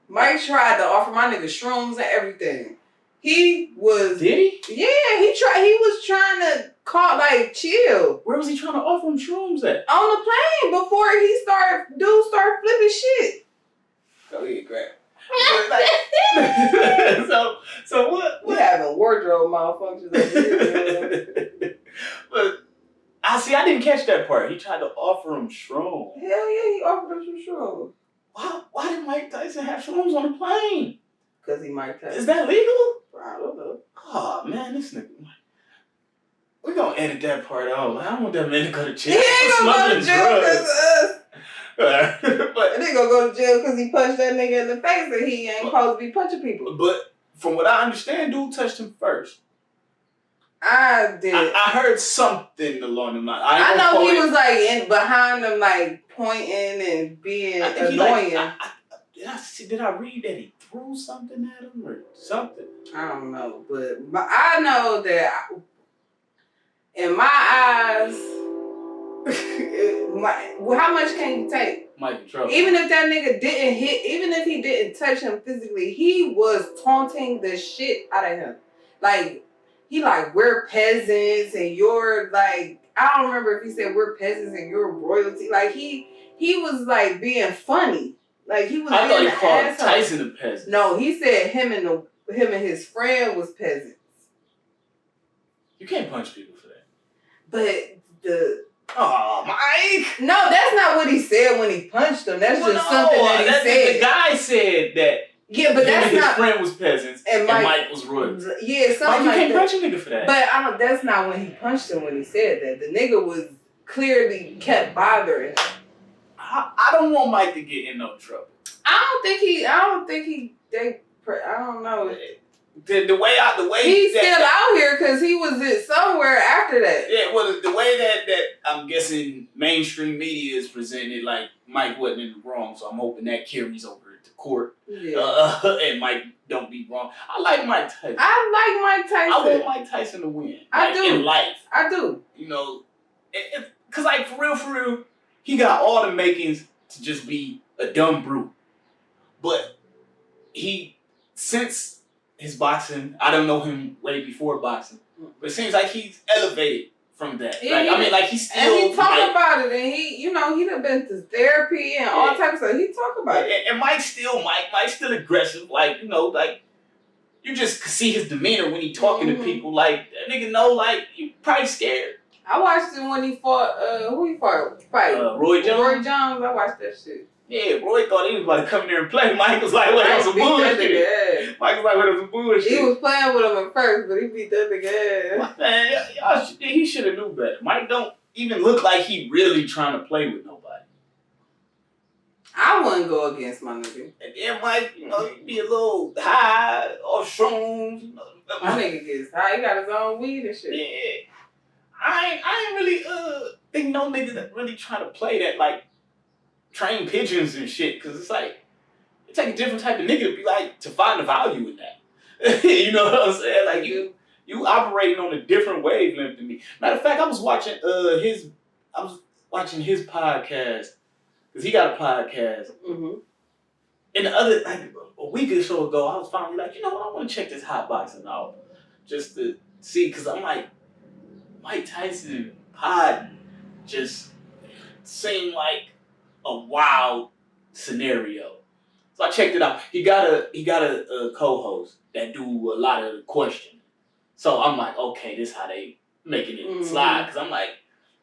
Speaker 3: Mike tried to offer my nigga shrooms and everything. He was...
Speaker 2: Did he?
Speaker 3: Yeah, he was trying to chill.
Speaker 2: Where was he trying to offer him shrooms at?
Speaker 3: On the plane before dudes start flipping shit.
Speaker 2: Go ahead, grab. So what?
Speaker 3: We having wardrobe malfunctions over here.
Speaker 2: But I didn't catch that part. He tried to offer him shrooms.
Speaker 3: Hell yeah, he offered him some shrooms.
Speaker 2: Why did Mike Tyson have shrooms on the plane?
Speaker 3: Because he Mike Tyson.
Speaker 2: Is that legal?
Speaker 3: I don't know.
Speaker 2: Oh man, this nigga. We're gonna edit that part out. I don't want that man to go to jail.
Speaker 3: He ain't gonna go to jail because of us.
Speaker 2: But
Speaker 3: they gonna go to jail because he punched that nigga in the face and he ain't supposed to be punching people.
Speaker 2: But from what I understand, dude touched him first.
Speaker 3: I did.
Speaker 2: I heard something along the line.
Speaker 3: I know he was behind him, pointing and being annoying.
Speaker 2: Did I read that he threw something at him or something?
Speaker 3: I don't know, but I know that in my eyes, how much can you take?
Speaker 2: Might be trouble.
Speaker 3: Even if that nigga didn't hit, even if he didn't touch him physically, he was taunting the shit out of him. We're peasants and you're I don't remember if he said we're peasants and you're royalty. He was being funny. He was.
Speaker 2: I thought he called
Speaker 3: asshole.
Speaker 2: Tyson a peasant.
Speaker 3: No, he said him and his friend was peasants.
Speaker 2: You can't punch people for that.
Speaker 3: But
Speaker 2: oh, Mike!
Speaker 3: No, that's not what he said when he punched him. That's something that he said.
Speaker 2: The guy said that.
Speaker 3: Yeah, but that's
Speaker 2: his
Speaker 3: not.
Speaker 2: His friend was peasants and Mike was royalty.
Speaker 3: Yeah, something
Speaker 2: Mike, you can't punch a nigga for that.
Speaker 3: But that's not when he punched him when he said that. The nigga was clearly kept bothering him.
Speaker 2: I don't want Mike to get in no trouble.
Speaker 3: I don't know.
Speaker 2: The way
Speaker 3: he's still out here because he was somewhere after that.
Speaker 2: Yeah, well, the way that I'm guessing mainstream media is presented, Mike wasn't in the wrong, so I'm hoping that carries over to court.
Speaker 3: Yeah.
Speaker 2: And Mike don't be wrong. I like Mike Tyson.
Speaker 3: I like Mike Tyson.
Speaker 2: I want Mike Tyson to win.
Speaker 3: I do.
Speaker 2: In life.
Speaker 3: I do.
Speaker 2: Because for real, he got all the makings to just be a dumb brute. But since his boxing, I don't know him way before boxing, but it seems like he's elevated from that.
Speaker 3: Yeah,
Speaker 2: he's still.
Speaker 3: And he talk about it, and he done been to therapy and all types of stuff. He talk about it.
Speaker 2: And Mike's still aggressive. Like, you just see his demeanor when he talking to people. Like, that nigga know, like, you probably scared.
Speaker 3: I watched it when he fought, who he fought?
Speaker 2: Roy Jones?
Speaker 3: Roy Jones, I watched that shit.
Speaker 2: Yeah, Roy thought he was about to come in there and play. Mike was like, what, some bullshit? Mike was like, what, some bullshit?
Speaker 3: He was playing with him at first, but he beat that nigga ass.
Speaker 2: Man, he should have knew better. Mike don't even look like he really trying to play with nobody.
Speaker 3: I wouldn't go against my nigga.
Speaker 2: And then Mike, he'd be a little high, off shrooms.
Speaker 3: My nigga gets high. He got his own weed and shit.
Speaker 2: Yeah. I ain't really think no nigga that really trying to play that, like, train pigeons and shit, because it's like, it take a different type of nigga to be like, to find the value in that. You know what I'm saying? Like, you operating on a different wavelength than me. Matter of fact, I was watching his podcast, because he got a podcast.
Speaker 3: Mm-hmm.
Speaker 2: And the other, like, a week or so ago, I was finally like, you know what, I want to check this hot boxing out, just to see, because I'm like, Mike Tyson pod just seemed like a wild scenario. So I checked it out. He got a co-host that do a lot of the questioning. So I'm like, okay, this how they making it slide. Because I'm like,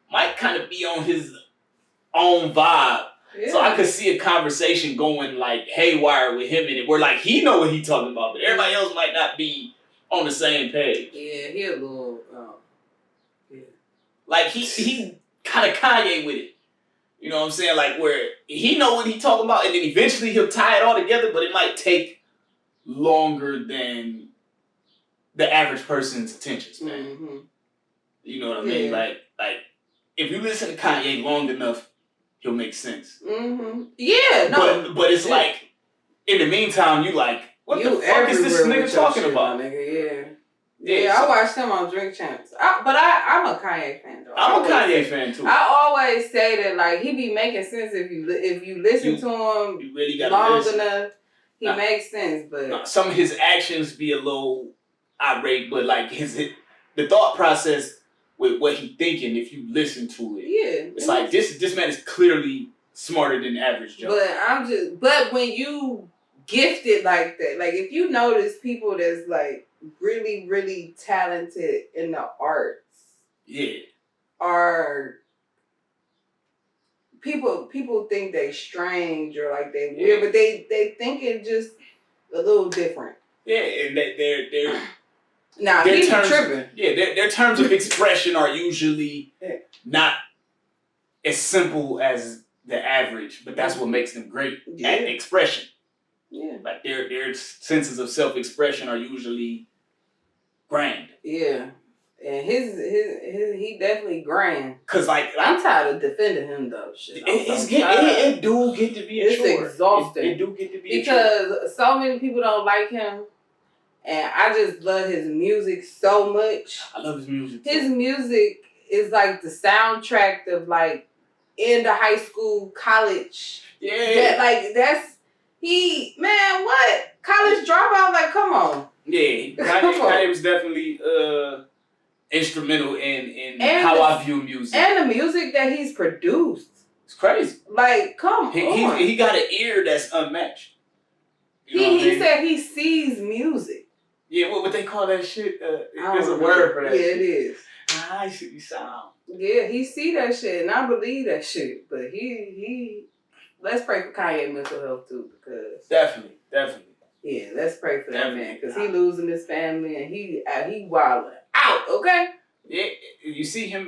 Speaker 2: Mike kind of be on his own vibe. Yeah. So I could see a conversation going like haywire with him in it, where like he know what he talking about, but everybody else might not be on the same page.
Speaker 3: Yeah, he a little,
Speaker 2: Like he kind of Kanye with it. You know what I'm saying? Like, where he know what he talking about, and then eventually he'll tie it all together, but it might take longer than the average person's attention span. Mm-hmm. You know what I mean? Like if you listen to Kanye long enough, he'll make sense.
Speaker 3: Mm-hmm. Yeah, no.
Speaker 2: But it's like, in the meantime, you like, what the fuck is this nigga talking about?
Speaker 3: Nigga, yeah, I watched him on Drink Champs. But I'm a Kanye fan, though.
Speaker 2: I'm a Kanye fan, too.
Speaker 3: I always say that, like, he be making sense if you listen to him
Speaker 2: you really
Speaker 3: long enough. He makes sense, but...
Speaker 2: some of his actions be a little irate, but, like, the thought process with what he thinking, if you listen to it, it's like, this man is clearly smarter than average Joe.
Speaker 3: But when you gift it like that, like, if you notice people that's, like, really, really talented in the arts.
Speaker 2: Yeah.
Speaker 3: Are people think they strange or like they weird, but they think it just a little different.
Speaker 2: Yeah, and they're
Speaker 3: now he's tripping.
Speaker 2: Yeah, their terms of expression are usually not as simple as the average, but that's what makes them great at expression.
Speaker 3: Yeah.
Speaker 2: Like their senses of self-expression are usually grand.
Speaker 3: Yeah. And his he definitely grand.
Speaker 2: Cause like
Speaker 3: I'm tired of defending him though. Shit.
Speaker 2: It do get to be a chore.
Speaker 3: It's exhausting.
Speaker 2: It do get to be
Speaker 3: because so many people don't like him, and I just love his music so much.
Speaker 2: I love his music.
Speaker 3: His music is like the soundtrack of like end of high school, college.
Speaker 2: Yeah.
Speaker 3: That's man. What college dropout? Like, come on.
Speaker 2: Yeah, Kanye was definitely instrumental in how I view music.
Speaker 3: And the music that he's produced.
Speaker 2: It's crazy.
Speaker 3: Like, come on.
Speaker 2: He got an ear that's unmatched.
Speaker 3: He said he sees music.
Speaker 2: Yeah, what they call that shit? There's a word for that.
Speaker 3: Yeah, it is.
Speaker 2: I see sound.
Speaker 3: Yeah, he see that shit, and I believe that shit. But he let's pray for Kanye mental health too, because
Speaker 2: definitely.
Speaker 3: Yeah, let's pray for that man, because he losing his family and he wilding out. Okay.
Speaker 2: Yeah, you see him,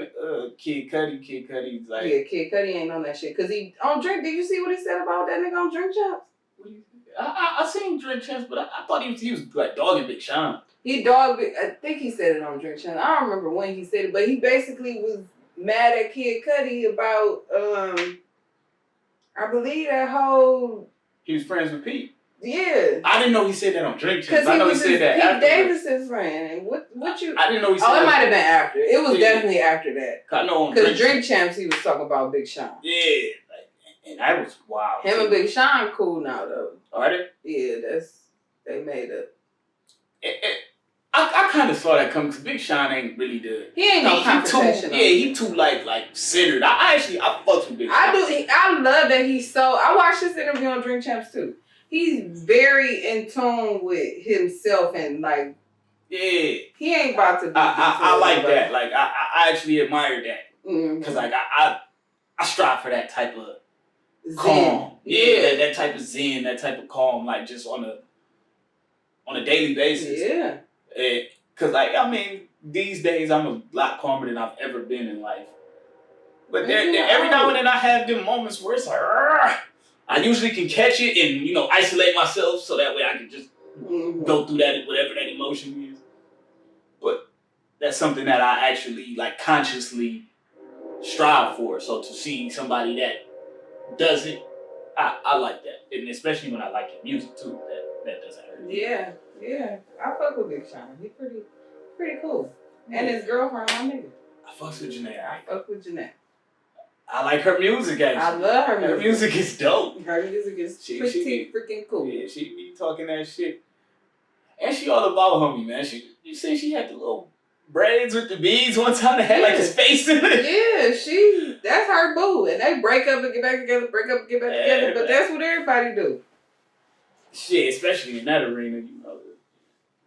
Speaker 2: Kid Cudi's like.
Speaker 3: Yeah, Kid Cudi ain't on that shit, because he on Drink. Did you see what he said about that nigga on Drink Champs?
Speaker 2: I seen Drink Champs, but I thought he was like dogging Big Sean.
Speaker 3: He dogged. I think he said it on Drink Champs. I don't remember when he said it, but he basically was mad at Kid Cudi about I believe that whole.
Speaker 2: He was friends with Pete.
Speaker 3: Yeah.
Speaker 2: I didn't know he said that on Drink Champs. I know he said that after.
Speaker 3: Pete Davidson's friend. And what you?
Speaker 2: I didn't know he said that.
Speaker 3: Oh, it might have been after. It was definitely after that.
Speaker 2: I know on
Speaker 3: Because Drink Champs, he was talking about Big Sean.
Speaker 2: Yeah. And that was wild.
Speaker 3: Him and Big Sean cool now, though.
Speaker 2: Are they?
Speaker 3: Yeah, they made up.
Speaker 2: I kind of saw that coming because Big Sean ain't really the.
Speaker 3: He ain't no confrontation.
Speaker 2: He too like centered. I fucks with Big Sean.
Speaker 3: I love that he's so. I watched this interview on Drink Champs too. He's very in tune with himself and like. Yeah. He ain't about to.
Speaker 2: I like that. Like I actually admire that because like I strive for that type of zen. Calm. Yeah. That type of zen, that type of calm, like just on a daily basis.
Speaker 3: Yeah.
Speaker 2: Because, like, I mean, these days I'm a lot calmer than I've ever been in life. But every now and then I have them moments where it's like, I usually can catch it and, isolate myself so that way I can just go through that, whatever that emotion is. But that's something that I actually, like, consciously strive for. So to see somebody that does it, I like that. And especially when I like your music, too, that doesn't hurt me.
Speaker 3: Yeah, I fuck with Big Sean. He pretty cool. And his girlfriend, my nigga.
Speaker 2: I fucks with Janae.
Speaker 3: I fuck with Janae.
Speaker 2: I like her music, actually.
Speaker 3: I love her music.
Speaker 2: Her music is dope.
Speaker 3: Her music is pretty freaking cool.
Speaker 2: Yeah, she be talking that shit. And she all about homie, man. You say she had the little braids with the beads one time that had like his face in it?
Speaker 3: Yeah, that's her boo. And they break up and get back together, break up and get back together. But that's what everybody do.
Speaker 2: Shit, especially in that arena,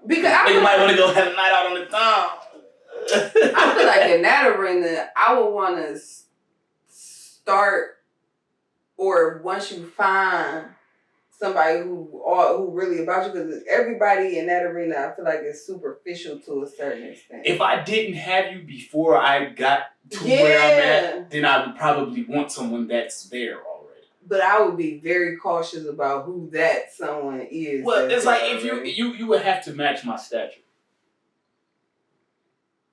Speaker 3: Because
Speaker 2: you might want to go have a night out on the town.
Speaker 3: I feel like in that arena, I would want to start, or once you find somebody who really about you, because everybody in that arena, I feel like is superficial to a certain extent.
Speaker 2: If I didn't have you before I got to where I'm at, then I would probably want someone that's there already.
Speaker 3: But I would be very cautious about who that someone is.
Speaker 2: Well, it's like if you would have to match my stature.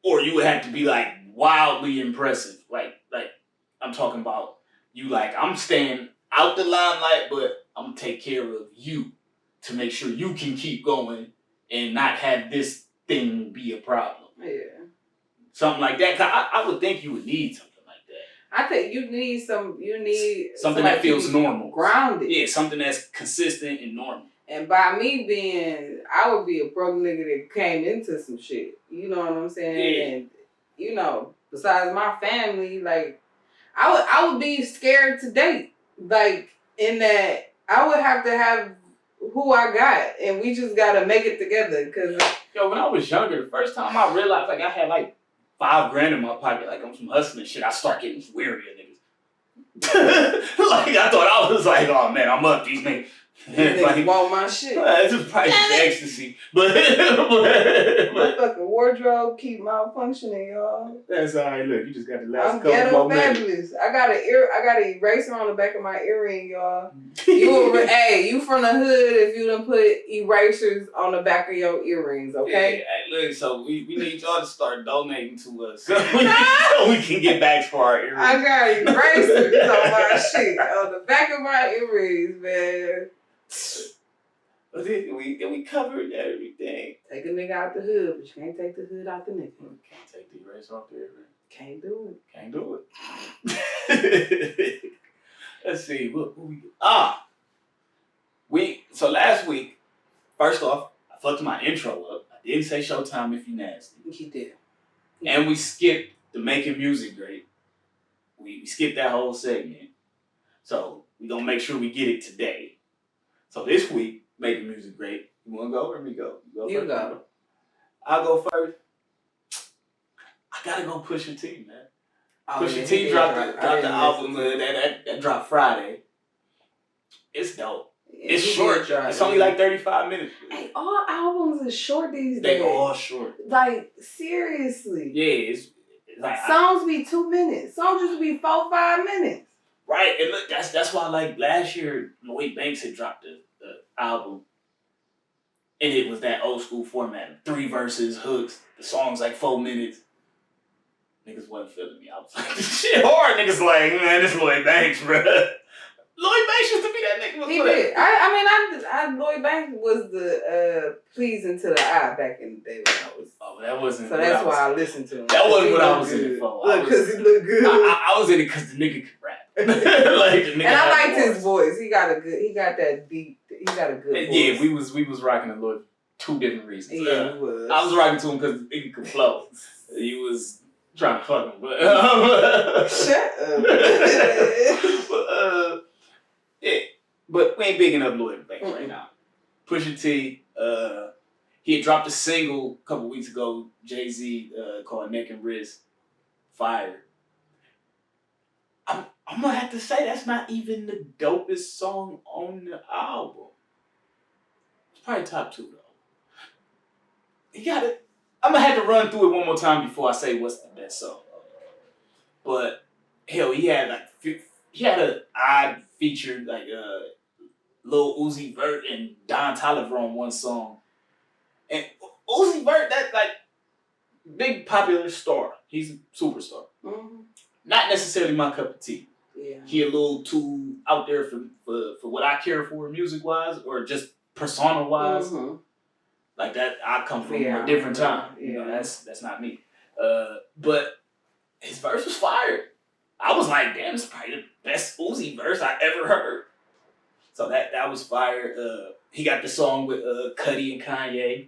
Speaker 2: Or you would have to be like wildly impressive. Like I'm talking about you like I'm staying out the limelight, but I'm gonna take care of you to make sure you can keep going and not have this thing be a problem.
Speaker 3: Yeah.
Speaker 2: Something like that. 'Cause I would think you would need something.
Speaker 3: I think you need
Speaker 2: something that feels normal.
Speaker 3: Grounded.
Speaker 2: Yeah, something that's consistent and normal.
Speaker 3: And by me I would be a broke nigga that came into some shit. You know what I'm saying? Yeah. And, besides my family, like, I would be scared to date. Like, in that I would have to have who I got, and we just gotta make it together. Cause
Speaker 2: when I was younger, the first time I realized, like, I had, like, $5,000 in my pocket, like I'm some hustling shit, I start getting weary of niggas. Like I thought I was like, oh man, I'm up these niggas.
Speaker 3: Niggas want my shit.
Speaker 2: It's just probably ecstasy. But
Speaker 3: my fucking wardrobe keep malfunctioning, y'all.
Speaker 2: That's alright, look, you just got the last
Speaker 3: I'm
Speaker 2: couple
Speaker 3: ghetto
Speaker 2: more minutes.
Speaker 3: fabulous. I got an eraser on the back of my earring, y'all. You from the hood if you done put erasers on the back of your earrings, okay?
Speaker 2: Yeah, look, so we need y'all to start donating to us so we can get bags for our earrings.
Speaker 3: I got erasers on my shit, on the back of my earrings, man.
Speaker 2: We covered everything.
Speaker 3: Take a nigga out the hood, but you can't take the hood out the nigga.
Speaker 2: Can't take the eraser off the earring.
Speaker 3: Can't do it.
Speaker 2: Can't do it. Let's see. What we so last week, first off, I fucked my intro up. I didn't say Showtime if you nasty.
Speaker 3: He did.
Speaker 2: And we skipped the making music great. We skipped that whole segment. So we gonna make sure we get it today. So this week, making music great. You wanna go or me go?
Speaker 3: You go.
Speaker 2: I'll go first. I gotta go Pusha T, man. Pusha T dropped the album that dropped Friday. It's dope. It's short. It's only like 35 minutes.
Speaker 3: Hey, all albums are short these days.
Speaker 2: They all short.
Speaker 3: Like, seriously.
Speaker 2: Yeah, it's like
Speaker 3: songs be 2 minutes. Songs used to be 4-5 minutes.
Speaker 2: Right, and look, that's why like last year Lloyd Banks had dropped the album, and it was that old school format, 3 verses, hooks. The song's like 4 minutes. Niggas wasn't feeling me. I was like, this shit hard. Niggas like, man, this Lloyd Banks, bro. Lloyd Banks used to be that nigga.
Speaker 3: He did. I Lloyd Banks was the pleasing to the eye back in the day when I was.
Speaker 2: Oh, that wasn't.
Speaker 3: So that's why I listened to him.
Speaker 2: That wasn't what I was in it for.
Speaker 3: Look, because he looked good.
Speaker 2: I was in it because the nigga could rap. Like, the nigga
Speaker 3: and I liked his voice. He got that deep. He got a good voice.
Speaker 2: Yeah, we was rocking the Lloyd. 2 different reasons.
Speaker 3: Yeah, he was.
Speaker 2: I was rocking to him because the nigga could flow. He was trying to fuck him, but
Speaker 3: shut up.
Speaker 2: Yeah, but we ain't bigging up Lloyd Banks right now. Pusha T, he had dropped a single a couple weeks ago, Jay-Z, called Neck and Wrist, Fire. I'm gonna have to say that's not even the dopest song on the album. It's probably top 2 though. I'm gonna have to run through it one more time before I say what's the best song. But hell, he had an odd feature like Lil Uzi Vert and Don Toliver on one song, and Uzi Vert, that like big popular star. He's a superstar.
Speaker 3: Mm-hmm.
Speaker 2: Not necessarily my cup of tea.
Speaker 3: Yeah.
Speaker 2: He a little too out there for what I care for music wise or just persona wise. Mm-hmm. Like that, I come from a different time. Yeah. You know, that's not me. But his verse was fire. I was like, damn, it's probably the best Uzi verse I ever heard. So that was fire. He got the song with Cudi and Kanye.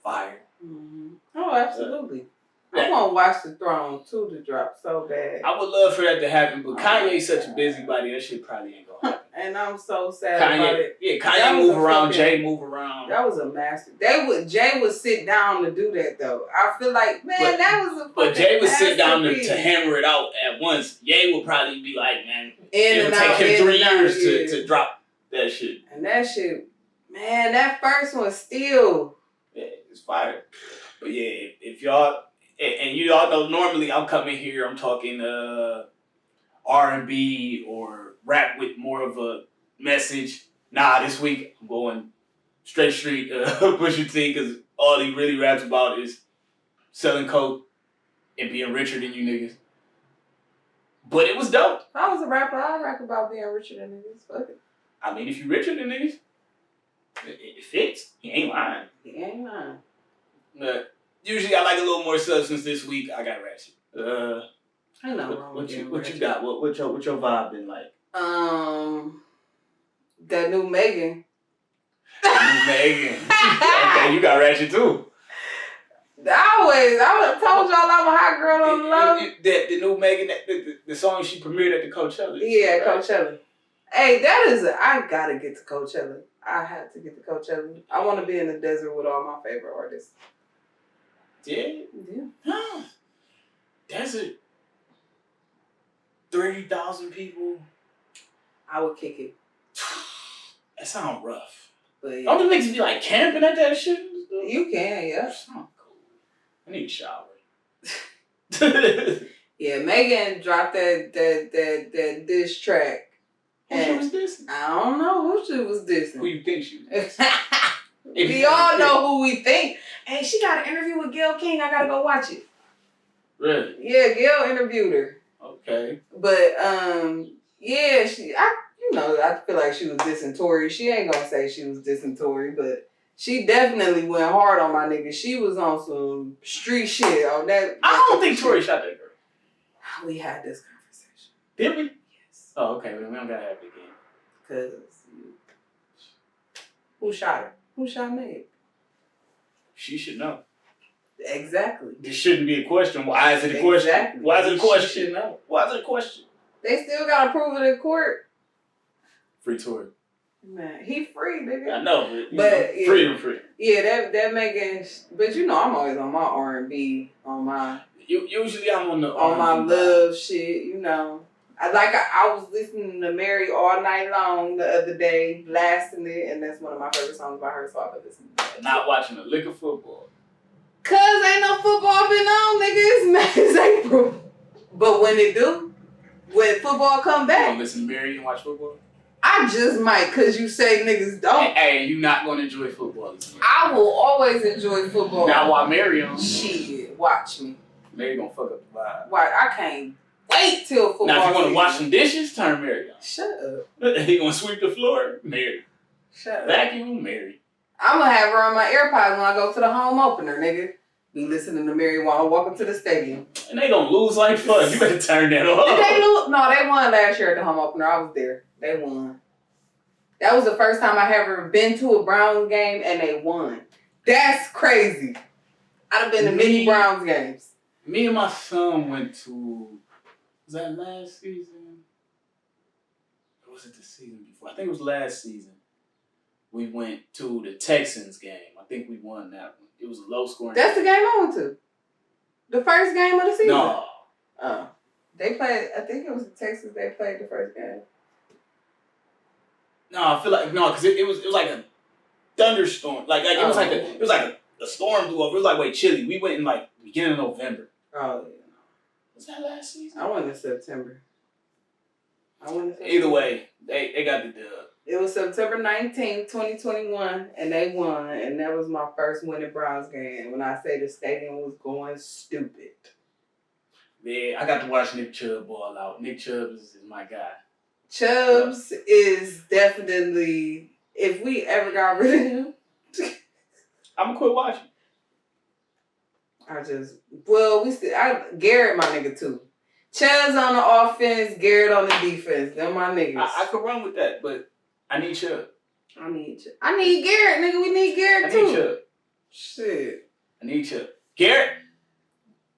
Speaker 2: Fire.
Speaker 3: Mm-hmm. Oh, absolutely. I want to watch The Throne 2 to drop so bad.
Speaker 2: I would love for that to happen, but Kanye's such a busybody, that shit probably ain't gonna happen.
Speaker 3: And I'm so sad about it.
Speaker 2: Yeah, Kanye move around, Jay move around.
Speaker 3: That was a master. Jay would sit down to do that though. I feel like, that was a
Speaker 2: But Jay would sit down to hammer it out at once. Ye would probably be like, man, it would take him 3 years to drop that shit.
Speaker 3: And that shit, man, that first one still.
Speaker 2: Yeah, it's fire. But yeah, if y'all, and you all know normally I'm coming here, I'm talking R&B or rap with more of a message. Nah, this week I'm going straight street Pusha T, because all he really raps about is selling coke and being richer than you niggas. But it was dope.
Speaker 3: If I was a rapper, I'd rap about being richer than niggas. Fuck it.
Speaker 2: I mean, if you richer than niggas, it fits. He ain't lying.
Speaker 3: He ain't lying.
Speaker 2: But usually I like a little more substance. This week I got ratchet.
Speaker 3: I know wrong
Speaker 2: what you got? What your vibe been like?
Speaker 3: That new Megan.
Speaker 2: Megan. Okay, you got ratchet too.
Speaker 3: I told y'all I'm a hot girl on the low.
Speaker 2: The new Megan, the song she premiered at the Coachella.
Speaker 3: Yeah, right? Coachella. Hey, I gotta get to Coachella. I have to get to Coachella. I want to be in the desert with all my favorite artists.
Speaker 2: Yeah? Yeah. Desert. 30,000 people.
Speaker 3: I would kick it.
Speaker 2: That sound rough.
Speaker 3: But yeah.
Speaker 2: Don't the niggas be like camping at that shit?
Speaker 3: You can, yeah.
Speaker 2: That sound cool. I need a shower.
Speaker 3: Yeah, Megan dropped that diss track.
Speaker 2: Who she was dissing?
Speaker 3: I don't know who she was dissing.
Speaker 2: Who you think she was?
Speaker 3: We all know who we think. Hey, she got an interview with Gayle King. I gotta go watch it.
Speaker 2: Really?
Speaker 3: Yeah, Gayle interviewed her.
Speaker 2: Okay.
Speaker 3: But yeah, I feel like she was dissing Tory. She ain't gonna say she was dissing Tory, but she definitely went hard on my nigga. She was on some street shit on that.
Speaker 2: I don't think Tory shot that girl.
Speaker 3: We had this conversation.
Speaker 2: Did we?
Speaker 3: Yes.
Speaker 2: Oh, okay. Well, we don't gotta have it again.
Speaker 3: Cause who shot her? Who shot Meg?
Speaker 2: She should know.
Speaker 3: Exactly.
Speaker 2: This shouldn't be a question. Why is it a question?
Speaker 3: Exactly.
Speaker 2: Why is it a question?
Speaker 3: She should know.
Speaker 2: Why is it a question?
Speaker 3: They still gotta prove it in court.
Speaker 2: Free Tory.
Speaker 3: Man, he free, nigga.
Speaker 2: I know, but
Speaker 3: yeah.
Speaker 2: Free.
Speaker 3: Yeah, that making. But I'm always on my R&B, on my.
Speaker 2: Usually I'm on the
Speaker 3: on my love shit, I was listening to Mary all night long the other day, blasting it, and that's one of my favorite songs by her, so I've been listening to that.
Speaker 2: Not watching a lick of football.
Speaker 3: Cause ain't no football been on, nigga. It's April. But when football come
Speaker 2: You
Speaker 3: back,
Speaker 2: gonna listen to Mary and watch football?
Speaker 3: I just might, cause you say niggas don't.
Speaker 2: Hey, you not gonna enjoy football this week.
Speaker 3: I will always enjoy football.
Speaker 2: Now while Mary on,
Speaker 3: shit, watch me.
Speaker 2: Mary gonna fuck up the vibe.
Speaker 3: Why? I can't wait till football.
Speaker 2: Now if you wanna wash some dishes, turn Mary on.
Speaker 3: Shut up.
Speaker 2: He gonna sweep the floor, Mary.
Speaker 3: Shut up.
Speaker 2: Vacuum Mary.
Speaker 3: I'm gonna have her on my AirPods when I go to the home opener, nigga. Be listening to Mary while I walk up to the stadium.
Speaker 2: And they gonna lose like fuck. You better turn that off.
Speaker 3: Did they lose? No, they won last year at the home opener. I was there. They won. That was the first time I ever been to a Browns game and they won. That's crazy. I'd have been to many Browns games.
Speaker 2: Me and my son went to, was that last season? Or was it the season before? I think it was last season. We went to the Texans game. I think we won that one. It was a low scoring.
Speaker 3: That's the game I went to. The first game of the season.
Speaker 2: No.
Speaker 3: Oh. They played, I think it was the Texans they played the first game.
Speaker 2: No, I feel like, no, because it was like a thunderstorm. It was like a storm blew over. It was like way chilly. We went in like the beginning of November.
Speaker 3: Oh, yeah.
Speaker 2: Was that last season?
Speaker 3: I went in September.
Speaker 2: Either way, they got the dub.
Speaker 3: It was September 19th, 2021, and they won, and that was my first winning Browns game. When I say the stadium was going stupid.
Speaker 2: Yeah, I got to watch Nick Chubb ball out. Nick Chubb is my guy.
Speaker 3: Chubbs is definitely, if we ever got rid of him,
Speaker 2: I'm gonna quit watching.
Speaker 3: Garrett my nigga too. Chubbs on the offense, Garrett on the defense. They're my niggas.
Speaker 2: I could run with that, but I need Chubb.
Speaker 3: I need Garrett, nigga. We need Garrett too.
Speaker 2: I need Chubb.
Speaker 3: Shit.
Speaker 2: I need Chubb. Garrett,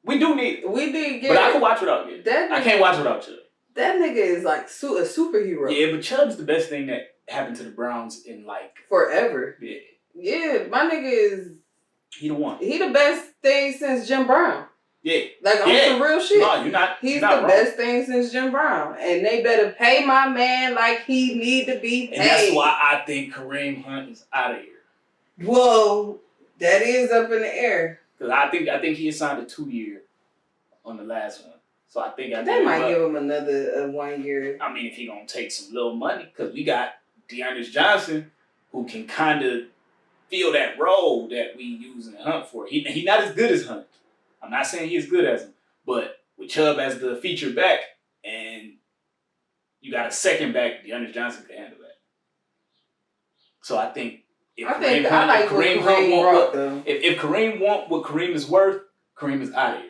Speaker 2: we do need it.
Speaker 3: We need Garrett.
Speaker 2: But I can watch without Garrett. I can't watch without Chubb.
Speaker 3: That nigga is like a superhero.
Speaker 2: Yeah, but Chubb's the best thing that happened to the Browns in like...
Speaker 3: forever.
Speaker 2: Yeah.
Speaker 3: Yeah, my nigga is...
Speaker 2: He the one.
Speaker 3: He the best thing since Jim Brown.
Speaker 2: Yeah.
Speaker 3: Like, on some real shit.
Speaker 2: No, you're not.
Speaker 3: He's
Speaker 2: not
Speaker 3: the
Speaker 2: wrong.
Speaker 3: best thing since Jim Brown. And they better pay my man like he need to be paid.
Speaker 2: And that's why I think Kareem Hunt is out of here.
Speaker 3: Whoa. That is up in the air.
Speaker 2: Because I think he signed a 2-year on the last one. So I think
Speaker 3: they might give him another 1 year.
Speaker 2: I mean, if he gonna take some little money, because we got Dearness Johnson, who can kind of fill that role that we using Hunt for. He not as good as Hunt. I'm not saying he's as good as him, but with Chubb as the feature back, and you got a second back, Dearness Johnson can handle that. So I think if Kareem want what Kareem is worth, Kareem is out of here.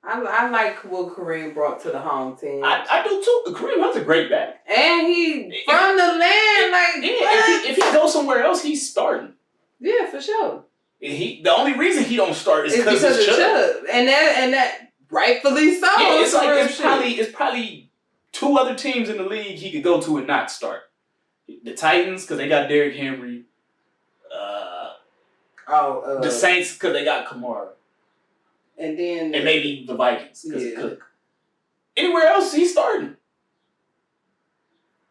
Speaker 3: I like what Kareem brought to the home team.
Speaker 2: I do too. Kareem Hunt's a great back.
Speaker 3: And he from the land,
Speaker 2: if he goes somewhere else, he's starting.
Speaker 3: Yeah, for sure.
Speaker 2: The only reason he don't start is because of
Speaker 3: Chubb. And that rightfully so.
Speaker 2: Yeah, it's probably 2 other teams in the league he could go to and not start. The Titans, because they got Derrick Henry. The Saints, because they got Kamara.
Speaker 3: And then...
Speaker 2: And maybe the Vikings, because of Cook. Anywhere else, he's starting.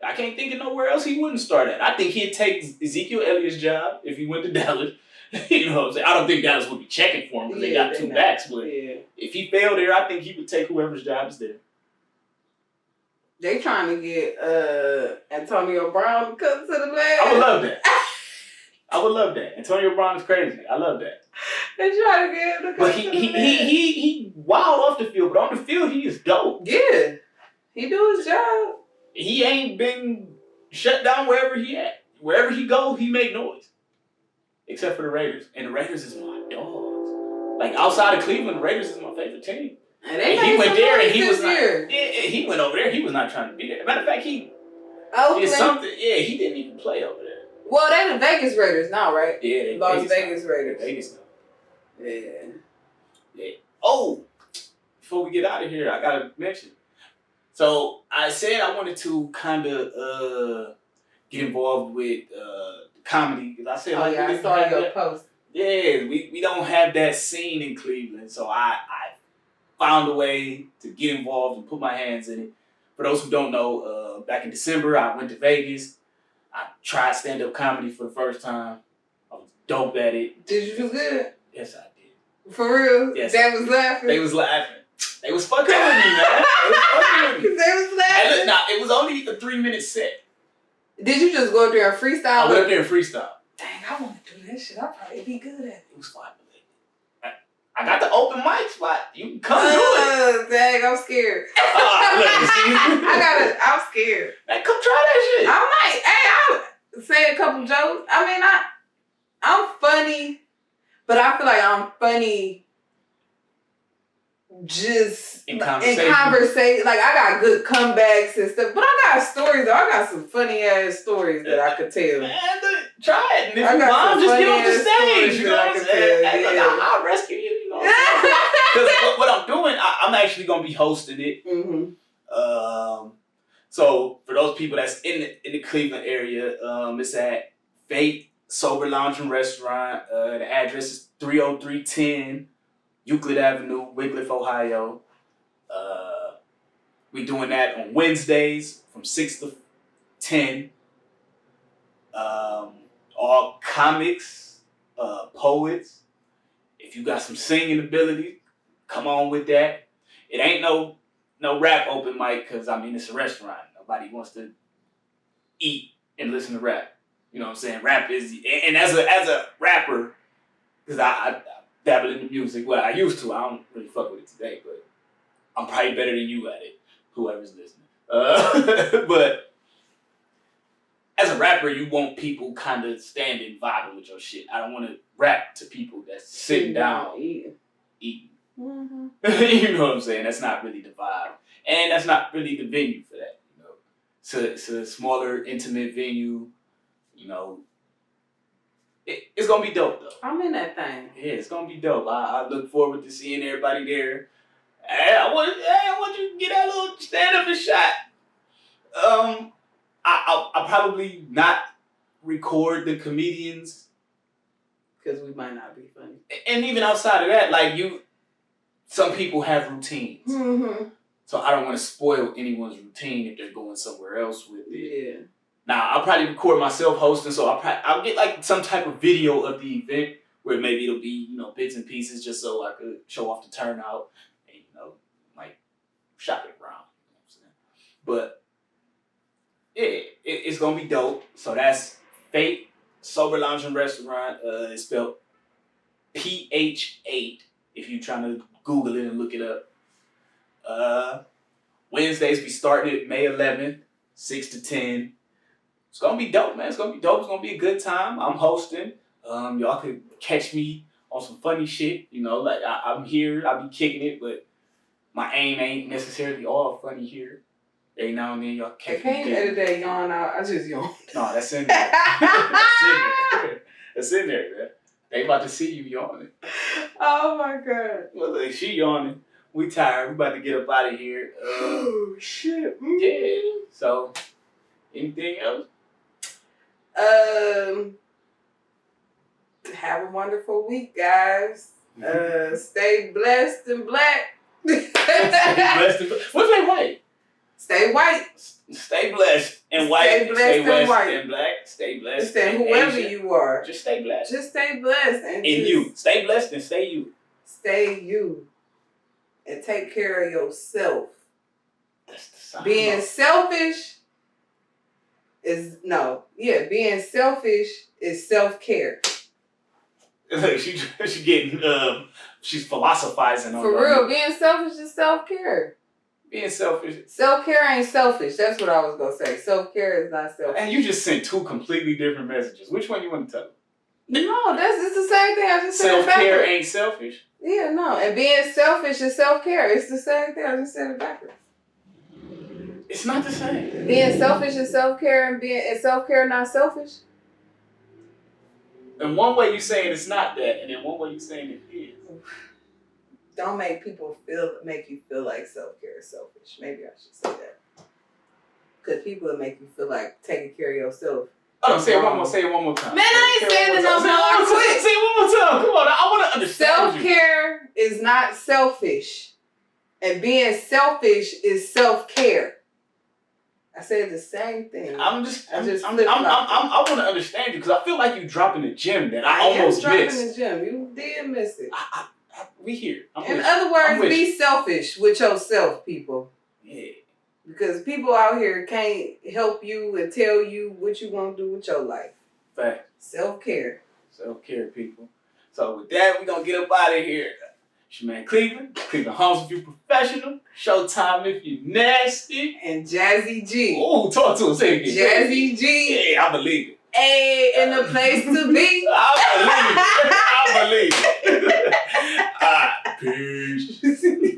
Speaker 2: I can't think of nowhere else he wouldn't start at. I think he'd take Ezekiel Elliott's job if he went to Dallas. You know what I'm saying? I don't think Dallas would be checking for him because they got 2 backs. But if he failed there, I think he would take whoever's job is there.
Speaker 3: They trying to get Antonio Brown to come to the land.
Speaker 2: I would love that. I would love that. Antonio Brown is crazy. I love that.
Speaker 3: They trying to get him to come
Speaker 2: but he wild off the field, but on the field he is dope.
Speaker 3: Yeah. He do his job.
Speaker 2: He ain't been shut down wherever he at. Wherever he go, he make noise. Except for the Raiders. And the Raiders is my dogs. Like outside of Cleveland, the Raiders is my favorite team.
Speaker 3: And
Speaker 2: he went there and he was not.
Speaker 3: Year.
Speaker 2: He went over there. He was not trying to be there. Matter of fact, he did something. Yeah, he didn't even play over there.
Speaker 3: Well, they the Vegas Raiders now, right?
Speaker 2: Yeah, they
Speaker 3: Las Vegas Raiders.
Speaker 2: Vegas now.
Speaker 3: Yeah.
Speaker 2: Oh, before we get out of here, I gotta mention. So I said I wanted to kind of get involved with comedy because I said,
Speaker 3: I saw your post.
Speaker 2: Yeah, we don't have that scene in Cleveland, so I found a way to get involved and put my hands in it. For those who don't know, back in December I went to Vegas. I tried stand-up comedy for the first time. I was dope at it.
Speaker 3: Did you do good?
Speaker 2: Yes, I did.
Speaker 3: For real?
Speaker 2: Yes.
Speaker 3: They was laughing?
Speaker 2: They was laughing. They was fucking with me, man. They was fucking with me.
Speaker 3: They was laughing?
Speaker 2: It was only a 3-minute set.
Speaker 3: Did you just go up there and freestyle?
Speaker 2: I went up there and freestyle.
Speaker 3: Dang, I want to do that shit. I'll probably be good at it.
Speaker 2: It was fun. I got the open mic spot. You can come do it.
Speaker 3: Dang, I'm scared.
Speaker 2: I'm
Speaker 3: scared.
Speaker 2: Man, come try that shit.
Speaker 3: I might. Hey, say a couple jokes. I mean, I'm funny, but I feel like I'm funny just
Speaker 2: in
Speaker 3: conversation. Like, I got good comebacks and stuff, but I got stories. I got some funny ass stories that I could tell.
Speaker 2: Man, try it. And if you bomb, just get off the stage. You know what I'm saying? I'll rescue you. You know what I'm saying? Because what I'm doing, I'm actually going to be hosting it.
Speaker 3: Mm-hmm.
Speaker 2: So for those people that's in the Cleveland area, it's at Fate Sober Lounge and Restaurant. The address is 30310 Euclid Avenue, Wickliffe, Ohio. We doing that on Wednesdays from 6 to 10. All comics, poets. If you got some singing ability, come on with that. It ain't no rap open mic, because I mean it's a restaurant. Nobody wants to eat and listen to rap. You know what I'm saying? Rap is, and as a rapper, because I dabble in the music. Well, I used to. I don't really fuck with it today, but I'm probably better than you at it. Whoever's listening. But as a rapper, you want people kind of standing, vibing with your shit. I don't want to rap to people that's sitting down eating. Mm-hmm. You know what I'm saying? That's not really the vibe, and that's not really the venue for that. You know, it's a smaller, intimate venue. You know, it's gonna be dope though.
Speaker 3: I'm in that thing.
Speaker 2: Yeah, it's gonna be dope. I look forward to seeing everybody there. I want you to get that little stand up and shot. I'll probably not record the comedians
Speaker 3: because we might not be funny.
Speaker 2: And even outside of that, like some people have routines.
Speaker 3: Mm-hmm.
Speaker 2: So I don't want to spoil anyone's routine if they're going somewhere else with it.
Speaker 3: Yeah.
Speaker 2: Now, I'll probably record myself hosting, so I'll get like some type of video of the event where maybe it'll be, you know, bits and pieces just so I could show off the turnout and, you know, like shop it around. You know what I'm saying? But yeah, it's going to be dope. So that's Fate Sober Lounge and Restaurant. It's spelled PH8 if you're trying to Google it and look it up. Wednesdays, we starting it May 11th, 6 to 10. It's going to be dope, man. It's going to be dope. It's going to be a good time. I'm hosting. Y'all could catch me on some funny shit. You know, like I'm here. I'll be kicking it, but my aim ain't necessarily all funny here. Every now and then, y'all catch me.
Speaker 3: I can't edit that yawn out. I just yawn.
Speaker 2: No, that's in there. That's in there, man. They about to see you yawning.
Speaker 3: Oh, my God.
Speaker 2: Well, look, she yawning. We tired. We about to get up out of here.
Speaker 3: Oh, shit.
Speaker 2: Yeah. So, anything else?
Speaker 3: Have a wonderful week, guys. Stay blessed and black.
Speaker 2: Stay blessed and black. What's that white?
Speaker 3: Stay white.
Speaker 2: Stay blessed and white.
Speaker 3: Stay blessed and white.
Speaker 2: And black. Stay blessed.
Speaker 3: And whoever you are.
Speaker 2: Just stay blessed.
Speaker 3: Just stay blessed. And
Speaker 2: you. Stay blessed and stay you.
Speaker 3: Stay you. And take care of yourself.
Speaker 2: That's the sign.
Speaker 3: Being selfish being selfish is self-care.
Speaker 2: Look, she getting she's philosophizing on
Speaker 3: for real. Being selfish is self-care.
Speaker 2: Being selfish.
Speaker 3: Self-care ain't selfish. That's what I was gonna say. Self-care is not selfish.
Speaker 2: And you just sent two completely different messages. Which one you want to tell?
Speaker 3: No, it's the same thing. I just said
Speaker 2: self-care ain't selfish.
Speaker 3: Yeah, no. And being selfish is self-care. It's the same thing. I just said it backwards.
Speaker 2: It's not the same.
Speaker 3: Being selfish is self-care, and self-care not selfish.
Speaker 2: In one way, you're saying it's not that, and in one way, you're saying it is.
Speaker 3: Don't make you feel like self-care is selfish. Maybe I should say that. Because people will make you feel like taking care of yourself.
Speaker 2: Oh, say it one more time.
Speaker 3: Man, I ain't saying it no more.
Speaker 2: Say it one more time. Come on, I want to understand.
Speaker 3: Self-care is not selfish. And being selfish is self-care. I said the same thing. I want
Speaker 2: to understand you because I feel like you dropping a gem that I almost missed.
Speaker 3: I am dropping a gem. You did miss it.
Speaker 2: We here.
Speaker 3: In other words, be selfish with yourself, people.
Speaker 2: Yeah.
Speaker 3: Because people out here can't help you and tell you what you want to do with your life.
Speaker 2: Fact.
Speaker 3: Self-care.
Speaker 2: Self-care, people. So with that, we're going to get up out of here. It's your man Cleveland Homes if you professional. Showtime if you nasty.
Speaker 3: And Jazzy G.
Speaker 2: Ooh, talk to him. Say it again.
Speaker 3: Jazzy G.
Speaker 2: Yeah, I believe it.
Speaker 3: A in the place to be.
Speaker 2: I believe it. I believe it. Peace.